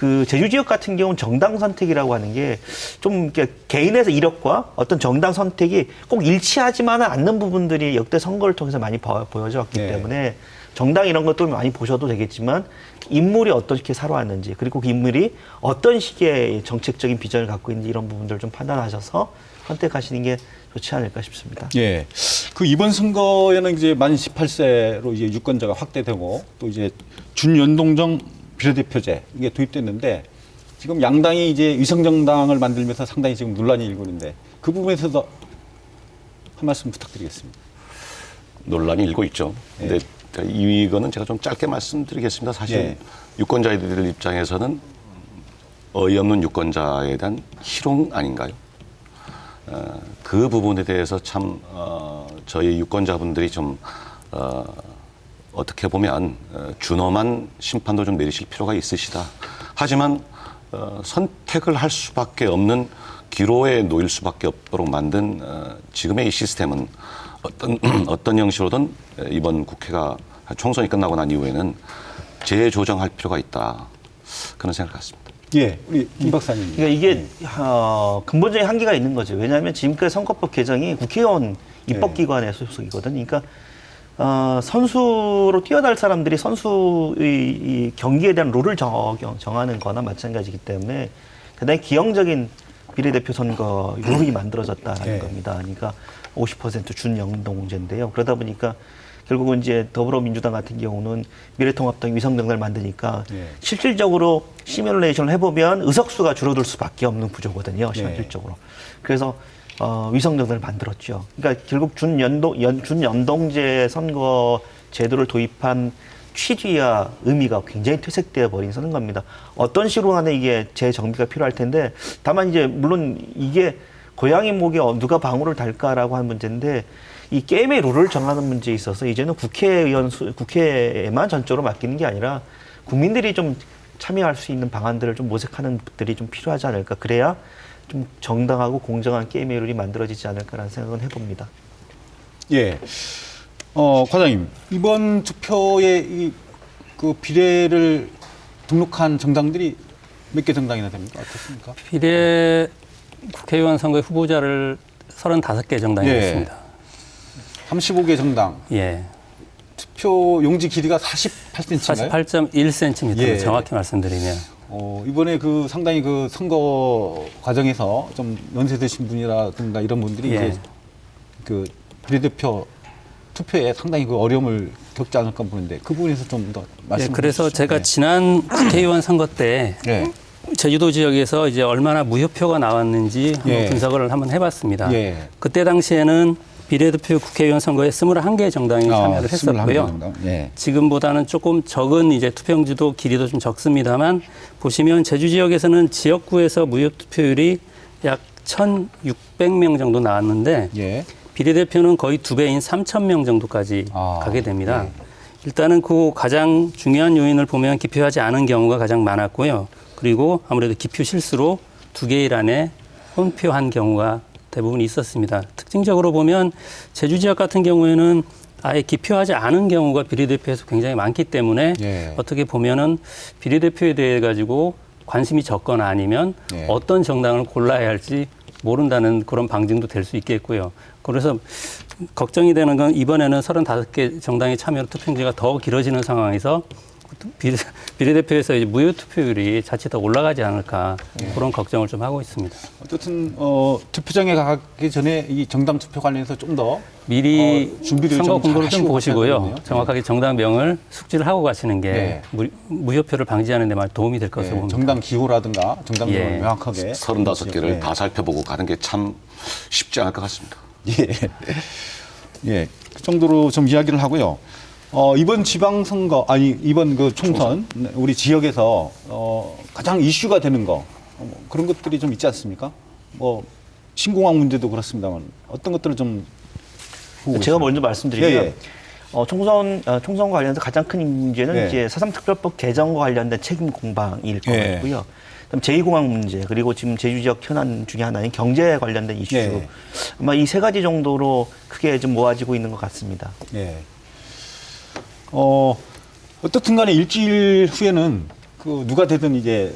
Speaker 3: 그 제주 지역 같은 경우는 정당 선택이라고 하는 게 좀 개인의 이력과 어떤 정당 선택이 꼭 일치하지만은 않는 부분들이 역대 선거를 통해서 많이 보여져 왔기
Speaker 1: 네.
Speaker 3: 때문에 정당 이런 것도 많이 보셔도 되겠지만 인물이 어떻게 살아왔는지 그리고 그 인물이 어떤 식의 정책적인 비전을 갖고 있는지 이런 부분들을 좀 판단하셔서 선택하시는 게 좋지 않을까 싶습니다.
Speaker 1: 예. 그 이번 선거에는 이제 만 18세로 이제 유권자가 확대되고 또 이제 준연동정 비례대표제 이게 도입됐는데 지금 양당이 이제 위성정당을 만들면서 상당히 지금 논란이 일고 있는데 그 부분에서도 한 말씀 부탁드리겠습니다.
Speaker 2: 논란이 일고 있죠. 근데 이거는 제가 좀 짧게 말씀드리겠습니다. 사실
Speaker 1: 예.
Speaker 2: 유권자들 입장에서는 어이없는 유권자에 대한 희롱 아닌가요? 그 부분에 대해서 참 저희 유권자분들이 좀 어떻게 보면 준엄한 심판도 좀 내리실 필요가 있으시다. 하지만 선택을 할 수밖에 없는 기로에 놓일 수밖에 없도록 만든 지금의 이 시스템은 어떤 형식으로든 이번 국회가 총선이 끝나고 난 이후에는 재조정할 필요가 있다. 그런 생각을 갖습니다.
Speaker 1: 예, 우리 김 박사님.
Speaker 3: 그러니까 이게 근본적인 한계가 있는 거죠. 왜냐하면 지금까지 선거법 개정이 국회의원 입법기관의 소속이거든요. 그러니까 선수로 뛰어날 사람들이 선수의 이 경기에 대한 룰을 정하는 거나 마찬가지이기 때문에 대단히 기형적인 비례대표 선거 룰이 만들어졌다는 겁니다. 그러니까 50% 준연동제인데요. 그러다 보니까 결국은 이제 더불어민주당 같은 경우는 미래통합당 위성정당을 만드니까 실질적으로 시뮬레이션을 해보면 의석수가 줄어들 수밖에 없는 구조거든요. 실질적으로. 그래서 위성정당을 만들었죠. 그러니까 결국 준연동제 선거 제도를 도입한 취지와 의미가 굉장히 퇴색되어 버린 선거입니다. 어떤 식으로 하는 이게 재정비가 필요할 텐데 다만 이제 물론 이게 고양이 목에 누가 방울을 달까라고 하는 문제인데 이 게임의 룰을 정하는 문제에 있어서 이제는 국회에만 전적으로 맡기는 게 아니라 국민들이 좀 참여할 수 있는 방안들을 좀 모색하는 것들이 좀 필요하지 않을까. 그래야 좀 정당하고 공정한 게임의 룰이 만들어지지 않을까라는 생각은 해봅니다.
Speaker 1: 예. 과장님, 이번 투표에 그 비례를 등록한 정당들이 몇 개 정당이나 됩니까? 어떻습니까?
Speaker 4: 비례 국회의원 선거의 후보자를 35개 정당이 있습니다.
Speaker 1: 35개 정당.
Speaker 4: 예.
Speaker 1: 투표 용지 길이가 48cm인가요?
Speaker 4: 48.1cm
Speaker 1: 예.
Speaker 4: 정확히 말씀드리면.
Speaker 1: 이번에 그 상당히 그 선거 과정에서 좀 연세 드신 분이라든가 이런 분들이
Speaker 4: 예.
Speaker 1: 이제 그 비례대표 투표에 상당히 그 어려움을 겪지 않을까 보는데 그 부분에서 좀 더 말씀.
Speaker 4: 예, 그래서
Speaker 1: 주시죠.
Speaker 4: 제가
Speaker 1: 예.
Speaker 4: 지난 국회의원 선거 때
Speaker 1: 예.
Speaker 4: 제주도 지역에서 이제 얼마나 무효표가 나왔는지 한번
Speaker 1: 예.
Speaker 4: 분석을 한번 해봤습니다.
Speaker 1: 예.
Speaker 4: 그때 당시에는 비례대표 국회의원 선거에 21개 정당이 참여를
Speaker 1: 21개
Speaker 4: 했었고요.
Speaker 1: 정당. 예.
Speaker 4: 지금보다는 조금 적은 이제 투표용지도 길이도 좀 적습니다만 보시면 제주 지역에서는 지역구에서 무효 투표율이 약 1,600명 정도 나왔는데
Speaker 1: 예.
Speaker 4: 비례대표는 거의 2배인 3,000명 정도까지 가게 됩니다. 일단은 그 가장 중요한 요인을 보면 기표하지 않은 경우가 가장 많았고요. 그리고 아무래도 기표 실수로 2개일 안에 혼표한 경우가 대부분 있었습니다. 특징적으로 보면 제주 지역 같은 경우에는 아예 기표하지 않은 경우가 비례대표에서 굉장히 많기 때문에
Speaker 1: 예.
Speaker 4: 어떻게 보면은 비례대표에 대해 가지고 관심이 적거나 아니면
Speaker 1: 예.
Speaker 4: 어떤 정당을 골라야 할지 모른다는 그런 방증도 될 수 있겠고요. 그래서 걱정이 되는 건 이번에는 35개 정당의 참여로 투표용지가 더 길어지는 상황에서 비례대표에서 이제 무효 투표율이 자칫 더 올라가지 않을까 그런 걱정을 좀 하고 있습니다.
Speaker 1: 어쨌든 투표장에 가기 전에 이 정당 투표 관련해서 좀 더
Speaker 4: 미리
Speaker 1: 준비를
Speaker 4: 선거
Speaker 1: 좀
Speaker 4: 공고를
Speaker 1: 잘
Speaker 4: 좀
Speaker 1: 하시고
Speaker 4: 보시고요.
Speaker 1: 가셔야 되겠네요.
Speaker 4: 정확하게 정당명을 숙지를 하고 가시는 게
Speaker 1: 네.
Speaker 4: 무효표를 방지하는 데 많이 도움이 될 것으로 봅니다.
Speaker 1: 정당 기호라든가 정당명을
Speaker 4: 예.
Speaker 1: 명확하게
Speaker 2: 35개를
Speaker 1: 예.
Speaker 2: 다 살펴보고 가는 게 참 쉽지 않을 것 같습니다.
Speaker 1: 예. 예. 그 정도로 좀 이야기를 하고요. 이번 지방선거, 이번 그 총선, 우리 지역에서, 가장 이슈가 되는 거, 그런 것들이 좀 있지 않습니까? 신공항 문제도 그렇습니다만, 어떤 것들을 좀 보고
Speaker 3: 제가
Speaker 1: 있습니까?
Speaker 3: 먼저 말씀드리면
Speaker 1: 예.
Speaker 3: 총선과 관련해서 가장 큰 문제는
Speaker 1: 네.
Speaker 3: 이제 4.3특별법 개정과 관련된 책임 공방일 것
Speaker 1: 예.
Speaker 3: 같고요. 그다음 제2공항 문제 그리고 지금 제주 지역 현안 중에 하나인 경제 관련된 이슈
Speaker 1: 예.
Speaker 3: 아마 이 세 가지 정도로 크게 좀 모아지고 있는 것 같습니다.
Speaker 1: 예. 어떻든 간에 일주일 후에는 그 누가 되든 이제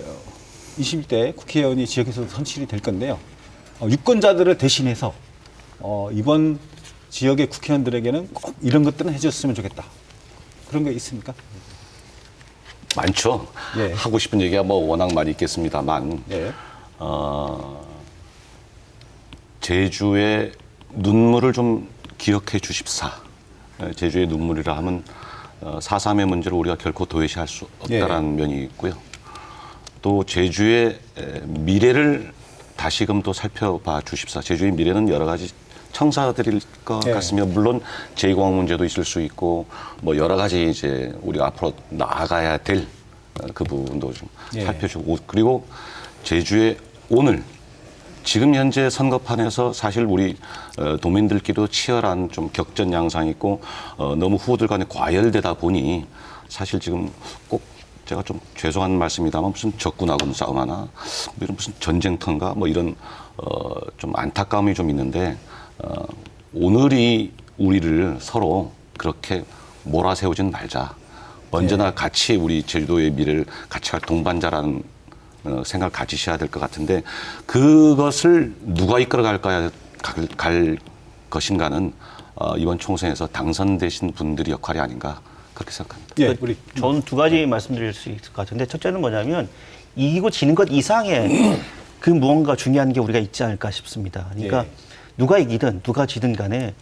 Speaker 1: 21대 국회의원이 지역에서도 선출이 될 건데요. 유권자들을 대신해서 이번 지역의 국회의원들에게는 꼭 이런 것들은 해줬으면 좋겠다. 그런 게 있습니까?
Speaker 2: 많죠.
Speaker 1: 예.
Speaker 2: 하고 싶은 얘기가 뭐 워낙 많이 있겠습니다만
Speaker 1: 예.
Speaker 2: 제주의 눈물을 좀 기억해 주십사. 제주의 눈물이라 하면 4.3의 문제를 우리가 결코 도외시할 수 없다라는 면이 있고요. 또 제주의 미래를 다시금 또 살펴봐 주십사. 제주의 미래는 여러 가지 청사드릴 것 같습니다. 물론 제2공항 문제도 있을 수 있고 뭐 여러 가지 이제 우리가 앞으로 나아가야 될 그 부분도 좀 살펴주고 그리고 제주의 오늘 지금 현재 선거판에서 사실 우리 도민들끼리도 치열한 좀 격전 양상이 있고 너무 후보들 간에 과열되다 보니 사실 지금 꼭 제가 좀 죄송한 말씀이다만 무슨 적군하고는 싸움하나 뭐 이런 무슨 전쟁터인가 뭐 이런 좀 안타까움이 좀 있는데 오늘이 우리를 서로 그렇게 몰아세우진 말자. 언제나 같이 우리 제주도의 미래를 같이 갈 동반자라는 생각을 가지셔야 될 것 같은데 그것을 누가 이끌어 갈 것인가는 이번 총선에서 당선되신 분들의 역할이 아닌가 그렇게 생각합니다.
Speaker 1: 예, 우리
Speaker 3: 저는 두 가지 말씀드릴 수 있을 것 같은데 첫째는 뭐냐면 이기고 지는 것 이상의 그 무언가 중요한 게 우리가 있지 않을까 싶습니다. 그러니까 누가 이기든 누가 지든 간에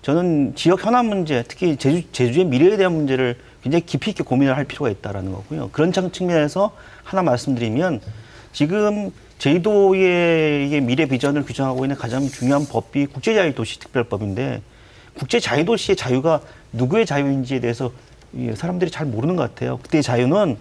Speaker 3: 저는 지역 현안 문제, 특히 제주의 미래에 대한 문제를 굉장히 깊이 있게 고민을 할 필요가 있다는 거고요. 그런 측면에서 하나 말씀드리면 지금 제주도의 미래 비전을 규정하고 있는 가장 중요한 법이 국제자유도시특별법인데 국제자유도시의 자유가 누구의 자유인지에 대해서 사람들이 잘 모르는 것 같아요. 그때의 자유는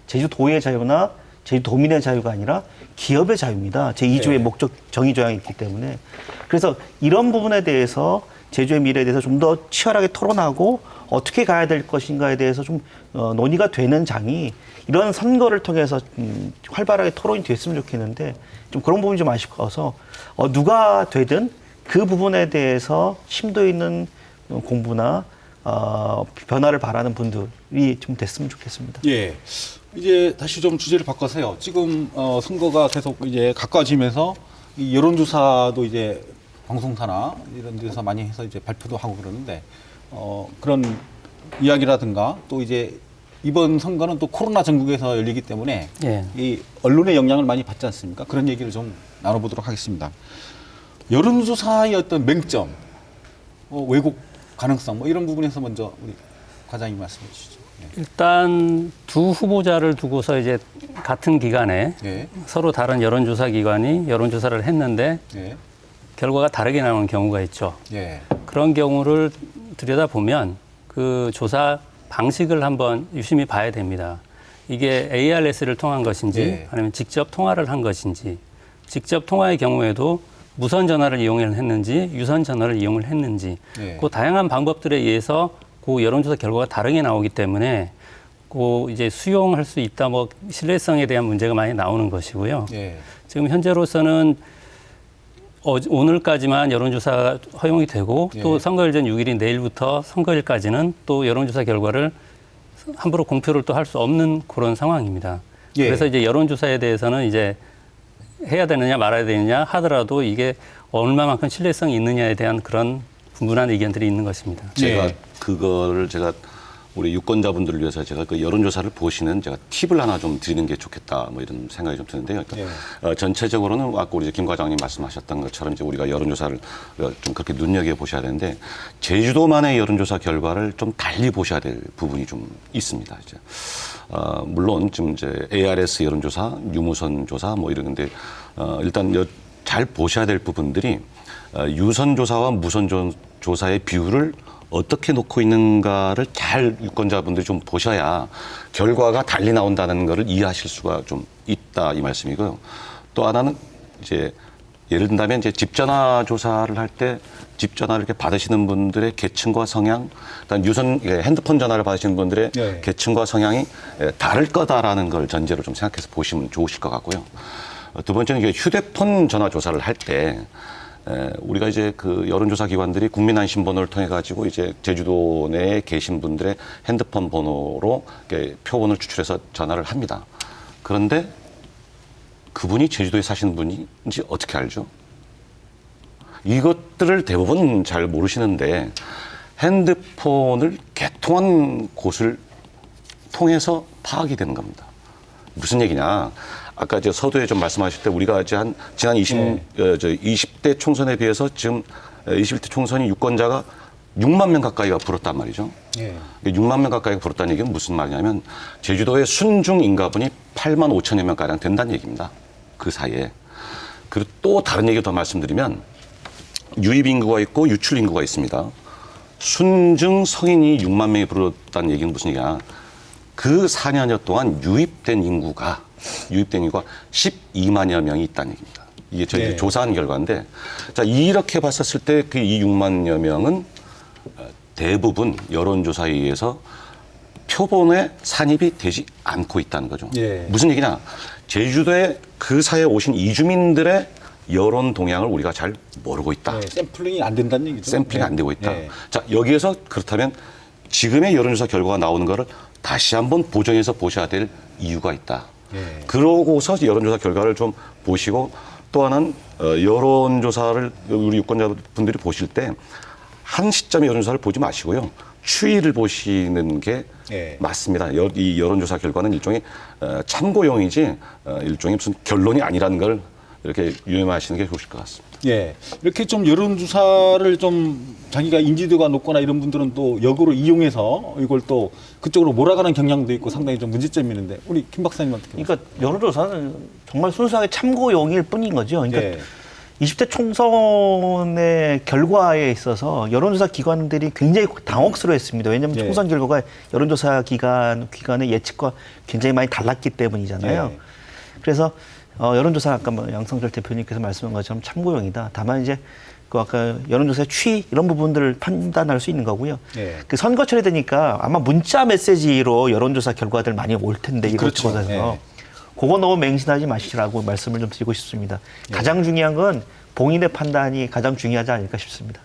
Speaker 3: 제주도의 자유나 제주도민의 자유가 아니라 기업의 자유입니다. 제2조의 목적 정의 조항이 있기 때문에. 그래서 이런 부분에 대해서 제주의 미래에 대해서 좀 더 치열하게 토론하고 어떻게 가야 될 것인가에 대해서 좀 논의가 되는 장이 이런 선거를 통해서 활발하게 토론이 됐으면 좋겠는데 좀 그런 부분이 좀 아쉽어서 누가 되든 그 부분에 대해서 심도 있는 공부나 변화를 바라는 분들이 좀 됐으면 좋겠습니다.
Speaker 1: 예. 이제 다시 좀 주제를 바꿔서요. 지금 선거가 계속 이제 가까워지면서 이 여론조사도 이제 방송사나 이런 데서 많이 해서 이제 발표도 하고 그러는데 그런 이야기라든가 또 이제 이번 선거는 또 코로나 전국에서 열리기 때문에 이 언론의 영향을 많이 받지 않습니까? 그런 얘기를 좀 나눠보도록 하겠습니다. 여론조사의 어떤 맹점, 왜곡 가능성 뭐 이런 부분에서 먼저 우리 과장님 말씀해 주시죠.
Speaker 4: 일단 두 후보자를 두고서 이제 같은 기간에 서로 다른 여론조사 기관이 여론조사를 했는데 결과가 다르게 나오는 경우가 있죠. 그런 경우를 들여다보면 그 조사 방식을 한번 유심히 봐야 됩니다. 이게 ARS를 통한 것인지 아니면 직접 통화를 한 것인지 직접 통화의 경우에도 무선 전화를 이용을 했는지 유선 전화를 이용을 했는지 그 다양한 방법들에 의해서 그 여론조사 결과가 다르게 나오기 때문에 그 이제 수용할 수 있다 뭐 신뢰성에 대한 문제가 많이 나오는 것이고요. 지금 현재로서는 오늘까지만 여론조사가 허용이 되고 또 선거일 전 6일인 내일부터 선거일까지는 또 여론조사 결과를 함부로 공표를 또 할 수 없는 그런 상황입니다. 그래서 이제 여론조사에 대해서는 이제 해야 되느냐 말아야 되느냐 하더라도 이게 얼마만큼 신뢰성이 있느냐에 대한 그런 분분한 의견들이 있는 것입니다.
Speaker 2: 제가 그거를 제가 우리 유권자분들을 위해서 제가 그 여론조사를 보시는 제가 팁을 하나 좀 드리는 게 좋겠다 뭐 이런 생각이 좀 드는데요. 그러니까 전체적으로는 아까 우리 김 과장님 말씀하셨던 것처럼 이제 우리가 여론조사를 좀 그렇게 눈여겨 보셔야 되는데 제주도만의 여론조사 결과를 좀 달리 보셔야 될 부분이 좀 있습니다. 이제 물론 지금 이제 ARS 여론조사, 유무선 조사 뭐 이러는데 일단 잘 보셔야 될 부분들이 유선 조사와 무선 조사의 비율을 어떻게 놓고 있는가를 잘 유권자분들이 좀 보셔야 결과가 달리 나온다는 것을 이해하실 수가 좀 있다 이 말씀이고요. 또 하나는 이제 예를 든다면 이제 집전화 조사를 할 때 집전화를 이렇게 받으시는 분들의 계층과 성향, 일단 유선 핸드폰 전화를 받으시는 분들의 계층과 성향이 다를 거다라는 걸 전제로 좀 생각해서 보시면 좋으실 것 같고요. 두 번째는 이게 휴대폰 전화 조사를 할 때 우리가 이제 그 여론조사 기관들이 국민안심번호를 통해 가지고 이제 제주도 내에 계신 분들의 핸드폰 번호로 표본을 추출해서 전화를 합니다. 그런데 그분이 제주도에 사시는 분인지 어떻게 알죠? 이것들을 대부분 잘 모르시는데 핸드폰을 개통한 곳을 통해서 파악이 되는 겁니다. 무슨 얘기냐? 아까 저 서두에 좀 말씀하실 때 우리가 이제 한 지난 20대 총선에 비해서 지금 21대 총선이 유권자가 6만 명 가까이가 불었단 말이죠. 6만 명 가까이가 불었다는 얘기는 무슨 말이냐면 제주도의 순중 인가분이 8만 5천여 명가량 된다는 얘기입니다. 그 사이에. 그리고 또 다른 얘기 더 말씀드리면 유입 인구가 있고 유출 인구가 있습니다. 순중 성인이 6만 명이 불었다는 얘기는 무슨 얘기냐. 그 4년여 동안 유입된 인구가 12만여 명이 있다는 얘기입니다. 이게 저희 조사한 결과인데, 자, 이렇게 봤었을 때 그 이 6만여 명은 대부분 여론조사에 의해서 표본에 산입이 되지 않고 있다는 거죠. 무슨 얘기냐. 제주도에 그 사이에 오신 이주민들의 여론 동향을 우리가 잘 모르고 있다.
Speaker 1: 샘플링이 안 된다는 얘기죠.
Speaker 2: 샘플링이 안 되고 있다. 자, 여기에서 그렇다면 지금의 여론조사 결과가 나오는 거를 다시 한번 보정해서 보셔야 될 이유가 있다. 그러고서 여론조사 결과를 좀 보시고 또 하나는 여론조사를 우리 유권자분들이 보실 때 한 시점의 여론조사를 보지 마시고요. 추이를 보시는 게 맞습니다. 이 여론조사 결과는 일종의 참고용이지 일종의 무슨 결론이 아니라는 걸 이렇게 유념하시는 게 좋으실 것 같습니다.
Speaker 1: 이렇게 좀 여론조사를 좀 자기가 인지도가 높거나 이런 분들은 또 역으로 이용해서 이걸 또 그쪽으로 몰아가는 경향도 있고 상당히 좀 문제점이 있는데 우리 김 박사님 어떻게 보세요?
Speaker 3: 그러니까 여론조사는 정말 순수하게 참고용일 뿐인 거죠. 그러니까 20대 총선의 결과에 있어서 여론조사 기관들이 굉장히 당혹스러워했습니다. 왜냐하면 총선 결과가 여론조사 기관의 예측과 굉장히 많이 달랐기 때문이잖아요. 그래서 여론조사 아까 뭐 양성철 대표님께서 말씀한 것처럼 참고용이다. 다만 이제 그 아까 여론조사의 취 이런 부분들을 판단할 수 있는 거고요. 그 선거철이 되니까 아마 문자 메시지로 여론조사 결과들 많이 올 텐데 이것저것에서 그거 너무 맹신하지 마시라고 말씀을 좀 드리고 싶습니다. 가장 중요한 건 본인의 판단이 가장 중요하지 않을까 싶습니다.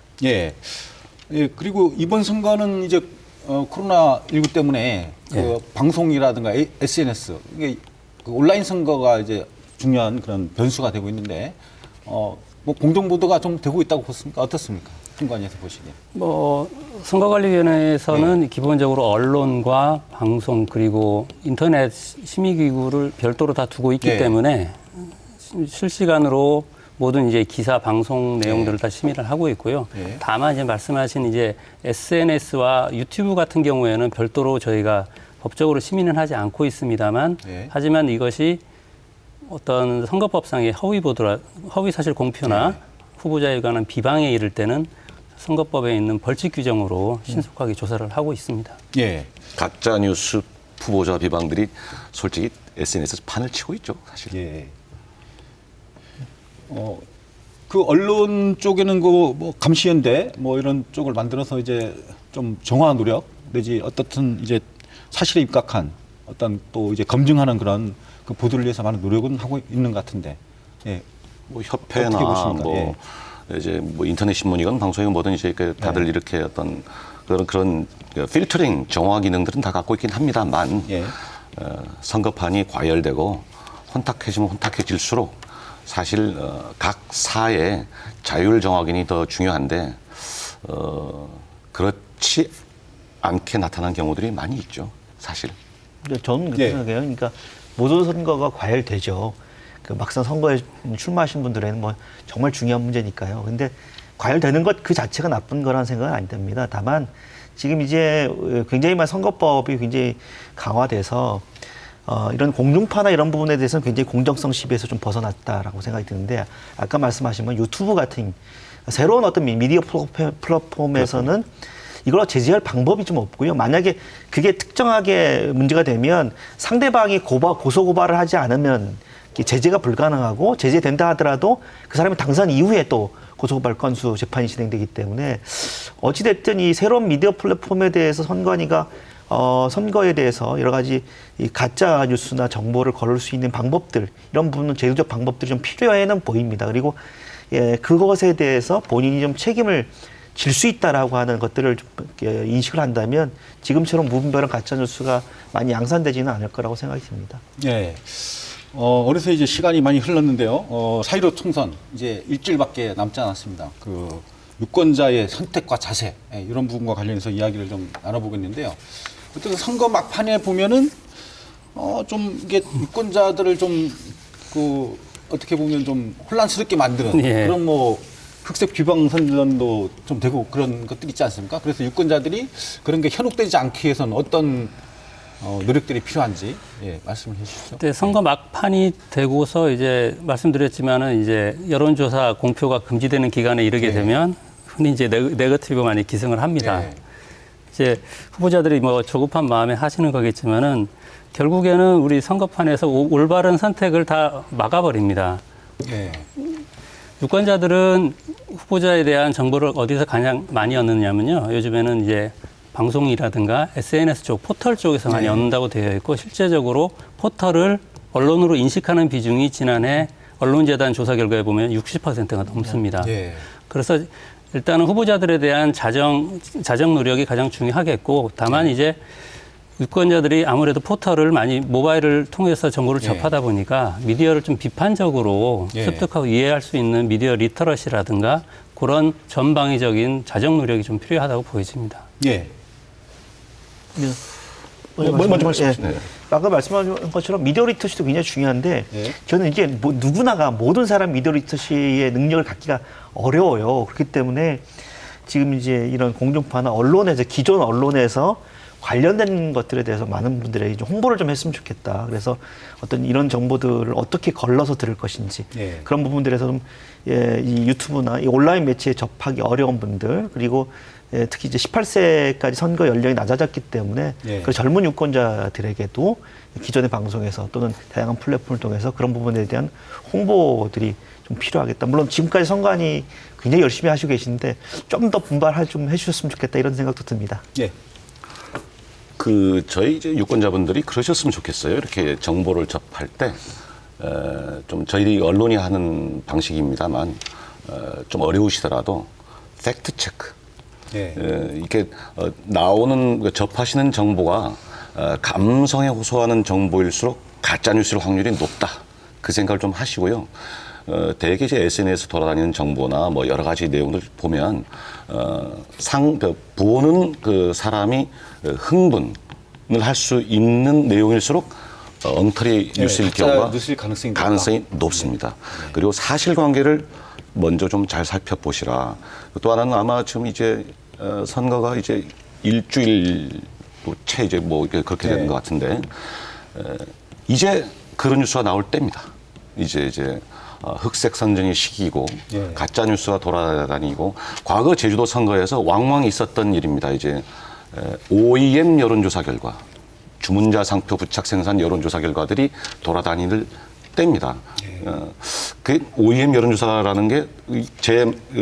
Speaker 1: 그리고 이번 선거는 이제 코로나19 때문에 그 방송이라든가 SNS 이게 그 온라인 선거가 이제 중요한 그런 변수가 되고 있는데 뭐 공정 보도가 좀 되고 있다고 보십니까? 어떻습니까? 선관위에서 보시기에.
Speaker 4: 선거관리위원회에서는 기본적으로 언론과 방송 그리고 인터넷 심의기구를 별도로 다 두고 있기 때문에 실시간으로 모든 이제 기사 방송 내용들을 다 심의를 하고 있고요. 다만 이제 말씀하신 이제 SNS와 유튜브 같은 경우에는 별도로 저희가 법적으로 심의는 하지 않고 있습니다만 하지만 이것이 어떤 선거법상의 허위 사실 공표나 후보자에 관한 비방에 이를 때는 선거법에 있는 벌칙 규정으로 신속하게 조사를 하고 있습니다.
Speaker 2: 가짜 뉴스 후보자 비방들이 솔직히 SNS에서 판을 치고 있죠, 사실.
Speaker 1: 그 언론 쪽에는 그 뭐 감시연대 뭐 이런 쪽을 만들어서 이제 좀 정화 노력 내지 어떻든 이제 사실에 입각한 어떤 또 이제 검증하는 그런 그 보도를 위해서 많은 노력은 하고 있는 것 같은데.
Speaker 2: 뭐 협회나 뭐 이제 뭐 인터넷 신문이건 방송이건 뭐든 이제 다들 이렇게 어떤 그런 필터링 정화 기능들은 다 갖고 있긴 합니다만 선거판이 과열되고 혼탁해지면 혼탁해질수록 사실 각 사의 자율 정확인이 더 중요한데 그렇지 않게 나타난 경우들이 많이 있죠, 사실.
Speaker 3: 저는 그렇게 생각해요. 그러니까 모든 선거가 과열되죠. 그 막상 선거에 출마하신 분들에는 뭐 정말 중요한 문제니까요. 근데 과열되는 것 그 자체가 나쁜 거라는 생각은 안 듭니다. 다만 지금 이제 굉장히 많은 선거법이 굉장히 강화돼서 이런 공중파나 이런 부분에 대해서는 굉장히 공정성 시비에서 좀 벗어났다라고 생각이 드는데 아까 말씀하신 건 유튜브 같은 새로운 어떤 미디어 플랫폼에서는 이걸 제재할 방법이 좀 없고요. 만약에 그게 특정하게 문제가 되면 상대방이 고소고발을 하지 않으면 제재가 불가능하고 제재된다 하더라도 그 사람이 당선 이후에 또 고소고발 건수 재판이 진행되기 때문에 어찌됐든 이 새로운 미디어 플랫폼에 대해서 선관위가 선거에 대해서 여러 가지 이 가짜 뉴스나 정보를 걸을 수 있는 방법들 이런 부분은 제도적 방법들이 좀 필요해는 보입니다. 그리고 그것에 대해서 본인이 좀 책임을 질 수 있다라고 하는 것들을 좀 이렇게 인식을 한다면 지금처럼 무분별한 가짜 뉴스가 많이 양산되지는 않을 거라고 생각이 듭니다.
Speaker 1: 예. 어느새 이제 시간이 많이 흘렀는데요. 4.15 총선 이제 일주일밖에 남지 않았습니다. 그 유권자의 선택과 자세 이런 부분과 관련해서 이야기를 좀 나눠보겠는데요. 어떤 선거 막판에 보면은 좀 이게 유권자들을 좀 그 어떻게 보면 좀 혼란스럽게 만드는
Speaker 4: 예.
Speaker 1: 그런 뭐 흑색 비방 선전도 좀 되고 그런 것들이 있지 않습니까? 그래서 유권자들이 그런 게 현혹되지 않기 위해서는 어떤 노력들이 필요한지 말씀을 해주시죠.
Speaker 4: 그때 선거 막판이 되고서 이제 말씀드렸지만은 이제 여론조사 공표가 금지되는 기간에 이르게 되면 흔히 이제 네거티브가 많이 기승을 합니다. 이제 후보자들이 뭐 조급한 마음에 하시는 거겠지만은 결국에는 우리 선거판에서 올바른 선택을 다 막아버립니다. 유권자들은 후보자에 대한 정보를 어디서 가장 많이 얻느냐면요. 요즘에는 이제 방송이라든가 SNS 쪽, 포털 쪽에서 많이 얻는다고 되어 있고 실제적으로 포털을 언론으로 인식하는 비중이 지난해 언론재단 조사 결과에 보면 60%가 넘습니다. 그래서 일단은 후보자들에 대한 자정 노력이 가장 중요하겠고 다만 이제 유권자들이 아무래도 포털을 많이 모바일을 통해서 정보를 접하다 보니까 미디어를 좀 비판적으로 습득하고 이해할 수 있는 미디어 리터러시라든가 그런 전방위적인 자정 노력이 좀 필요하다고 보여집니다.
Speaker 3: 먼저 말씀하세요. 아까 말씀하신 것처럼 미디어 리터시도 굉장히 중요한데 저는 이제 누구나가 모든 사람 미디어 리터시의 능력을 갖기가 어려워요. 그렇기 때문에 지금 이제 이런 공중파나 언론에서 기존 언론에서 관련된 것들에 대해서 많은 분들에게 좀 홍보를 좀 했으면 좋겠다. 그래서 어떤 이런 정보들을 어떻게 걸러서 들을 것인지 그런 부분들에서 좀 이 유튜브나 이 온라인 매체에 접하기 어려운 분들 그리고 특히 이제 18세까지 선거 연령이 낮아졌기 때문에 그 젊은 유권자들에게도 기존의 방송에서 또는 다양한 플랫폼을 통해서 그런 부분에 대한 홍보들이 좀 필요하겠다. 물론 지금까지 선관위 굉장히 열심히 하시고 계신데 좀 더 분발을 좀 해주셨으면 좋겠다 이런 생각도 듭니다.
Speaker 2: 저희 이제 유권자분들이 그러셨으면 좋겠어요. 이렇게 정보를 접할 때 좀 저희 언론이 하는 방식입니다만 좀 어려우시더라도 팩트 체크. 이렇게 나오는 접하시는 정보가 감성에 호소하는 정보일수록 가짜 뉴스일 확률이 높다. 그 생각을 좀 하시고요. 대개 이제 SNS 돌아다니는 정보나 뭐 여러 가지 내용들 보면 보는 그 사람이 흥분을 할 수 있는 내용일수록 엉터리 뉴스일 경우가
Speaker 1: 뉴스일 가능성이
Speaker 2: 높습니다. 그리고 사실관계를 먼저 좀 잘 살펴보시라. 또 하나는 아마 지금 이제 선거가 이제 일주일 채 이제 뭐 그렇게 되는 것 같은데 이제 그런 뉴스가 나올 때입니다. 이제 흑색 선전의 시기이고 가짜 뉴스가 돌아다니고 과거 제주도 선거에서 왕왕 있었던 일입니다. 이제 OEM 여론조사 결과, 주문자 상표 부착 생산 여론조사 결과들이 돌아다니는 때입니다. 그 OEM 여론조사라는 게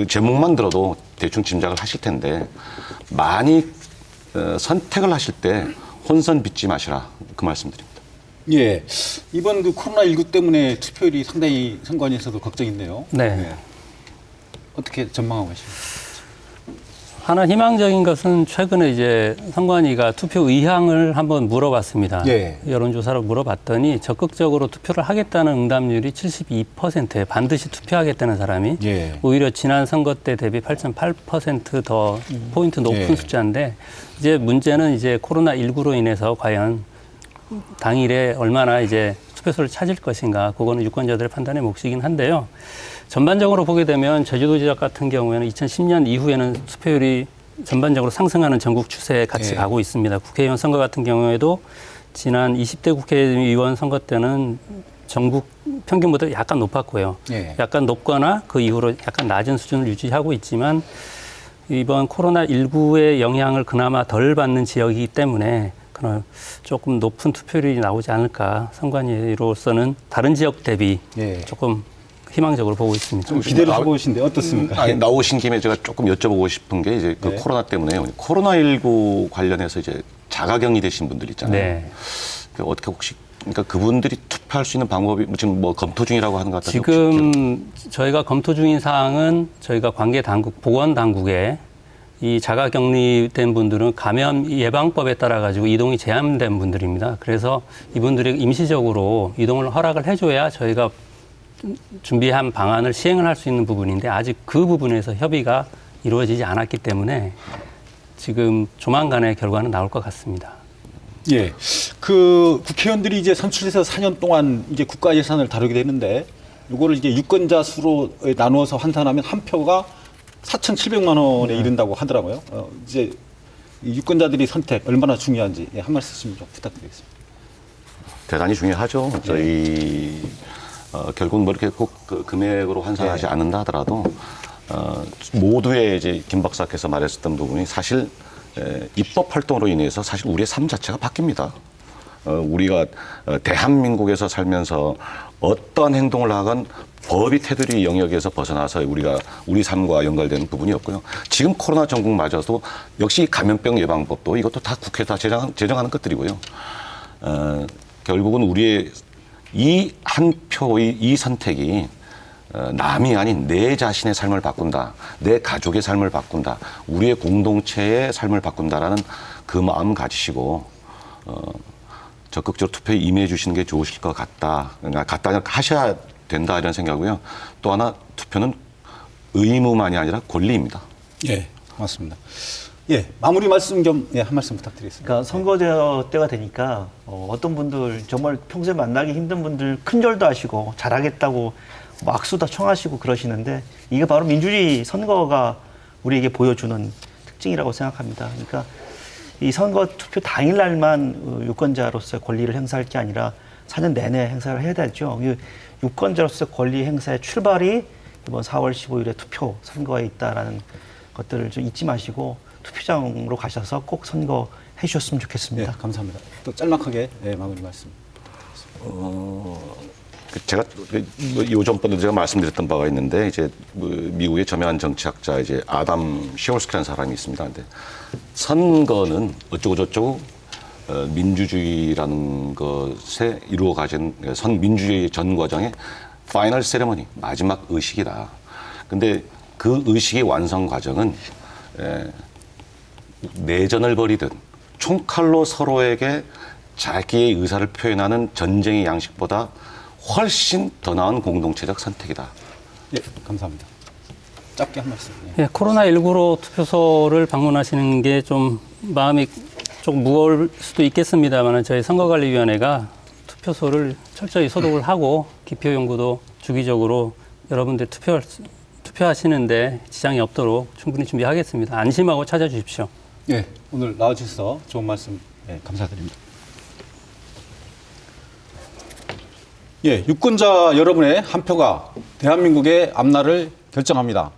Speaker 2: 제목만 들어도 대충 짐작을 하실 텐데 많이 선택을 하실 때 혼선 빚지 마시라 그 말씀드립니다.
Speaker 1: 이번 그 코로나19 때문에 투표율이 상당히 선관위에서도 걱정인데요. 어떻게 전망하고 계십니까?
Speaker 4: 하나 희망적인 것은 최근에 이제 선관위가 투표 의향을 한번 물어봤습니다. 여론조사로 물어봤더니 적극적으로 투표를 하겠다는 응답률이 72%에 반드시 투표하겠다는 사람이 오히려 지난 선거 때 대비 8.8% 더 포인트 높은 숫자인데 이제 문제는 이제 코로나19로 인해서 과연 당일에 얼마나 이제 투표소를 찾을 것인가 그거는 유권자들의 판단의 몫이긴 한데요. 전반적으로 보게 되면 제주도 지역 같은 경우에는 2010년 이후에는 투표율이 전반적으로 상승하는 전국 추세에 같이 가고 있습니다. 국회의원 선거 같은 경우에도 지난 20대 국회의원 선거 때는 전국 평균보다 약간 높았고요. 약간 높거나 그 이후로 약간 낮은 수준을 유지하고 있지만 이번 코로나19의 영향을 그나마 덜 받는 지역이기 때문에 그런 조금 높은 투표율이 나오지 않을까 선관위로서는 다른 지역 대비 조금 희망적으로 보고 있습니다.
Speaker 1: 좀 기대를 해보신데 어떻습니까?
Speaker 2: 나오신 김에 제가 조금 여쭤보고 싶은 게 이제 그 코로나 때문에 코로나19 관련해서 이제 자가격리 되신 분들 있잖아요. 어떻게 혹시 그러니까 그분들이 투표할 수 있는 방법이 지금 뭐 검토 중이라고 하는 것 같아요.
Speaker 4: 지금 저희가 검토 중인 사항은 저희가 관계 당국, 보건 당국에 이 자가격리된 분들은 감염 예방법에 따라 가지고 이동이 제한된 분들입니다. 그래서 이분들이 임시적으로 이동을 허락을 해줘야 저희가 준비한 방안을 시행을 할 수 있는 부분인데 아직 그 부분에서 협의가 이루어지지 않았기 때문에 지금 조만간의 결과는 나올 것 같습니다.
Speaker 1: 예, 그 국회의원들이 이제 선출돼서 4년 동안 이제 국가 예산을 다루게 되는데 이거를 이제 유권자 수로 나누어서 환산하면 한 표가 4,700만 원에 이른다고 하더라고요. 이제 이 유권자들이 선택 얼마나 중요한지 한 말씀 좀 부탁드리겠습니다.
Speaker 2: 대단히 중요하죠. 저희 결국은 뭐 이렇게 꼭 그 금액으로 환산하지 않는다 하더라도 모두의 이제 김 박사께서 말했었던 부분이 사실 입법 활동으로 인해서 사실 우리의 삶 자체가 바뀝니다. 우리가 대한민국에서 살면서 어떠한 행동을 하건 법이 테두리 영역에서 벗어나서 우리 삶과 연결되는 부분이 없고요. 지금 코로나 전국마저도 역시 감염병 예방법도 이것도 다 국회에서 제정하는 것들이고요. 결국은 우리의 이 한 표의 이 선택이 남이 아닌 내 자신의 삶을 바꾼다. 내 가족의 삶을 바꾼다. 우리의 공동체의 삶을 바꾼다라는 그 마음 가지시고 적극적으로 투표에 임해 주시는 게 좋으실 것 같다. 같다 하셔야 된다 이런 생각이고요. 또 하나 투표는 의무만이 아니라 권리입니다.
Speaker 1: 예, 고맙습니다. 예, 마무리 말씀 좀 한 말씀 부탁드리겠습니다.
Speaker 3: 그러니까 선거제 때가 되니까 어떤 분들 정말 평소에 만나기 힘든 분들 큰절도 하시고 잘하겠다고 악수도 청하시고 그러시는데 이게 바로 민주주의 선거가 우리에게 보여주는 특징이라고 생각합니다. 그러니까 이 선거 투표 당일날만 유권자로서의 권리를 행사할 게 아니라 4년 내내 행사를 해야 되죠. 유권자로서의 권리 행사의 출발이 이번 4월 15일에 투표 선거에 있다라는 것들을 좀 잊지 마시고 투표장으로 가셔서 꼭 선거해 주셨으면 좋겠습니다.
Speaker 1: 예, 감사합니다. 또 짤막하게 마무리 말씀.
Speaker 2: 제가 요전번에 제가 말씀드렸던 바가 있는데 이제 미국의 저명한 정치학자 이제 아담 시올스키라는 사람이 있습니다. 근데 선거는 어쩌고 저쩌고 민주주의라는 것에 이루어 가진 민주주의 전 과정의 파이널 세레머니 마지막 의식이다. 근데 그 의식의 완성 과정은 내전을 벌이든 총칼로 서로에게 자기의 의사를 표현하는 전쟁의 양식보다 훨씬 더 나은 공동체적 선택이다.
Speaker 1: 예, 감사합니다. 짧게 한 말씀. 예.
Speaker 4: 예, 코로나19로 투표소를 방문하시는 게 좀 마음이 좀 무거울 수도 있겠습니다만 저희 선거관리위원회가 투표소를 철저히 소독을 하고 기표 연구도 주기적으로 여러분들 투표하시는데 지장이 없도록 충분히 준비하겠습니다. 안심하고 찾아주십시오.
Speaker 1: 예, 오늘 나와주셔서 좋은 말씀 감사드립니다. 예, 유권자 여러분의 한 표가 대한민국의 앞날을 결정합니다.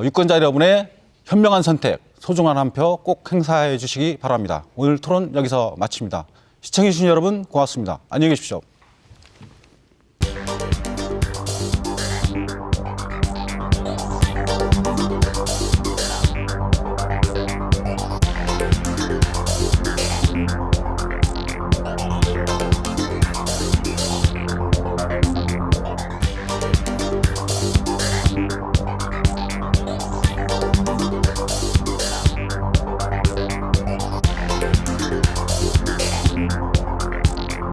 Speaker 1: 유권자 여러분의 현명한 선택, 소중한 한 표 꼭 행사해 주시기 바랍니다. 오늘 토론 여기서 마칩니다. 시청해 주신 여러분 고맙습니다. 안녕히 계십시오.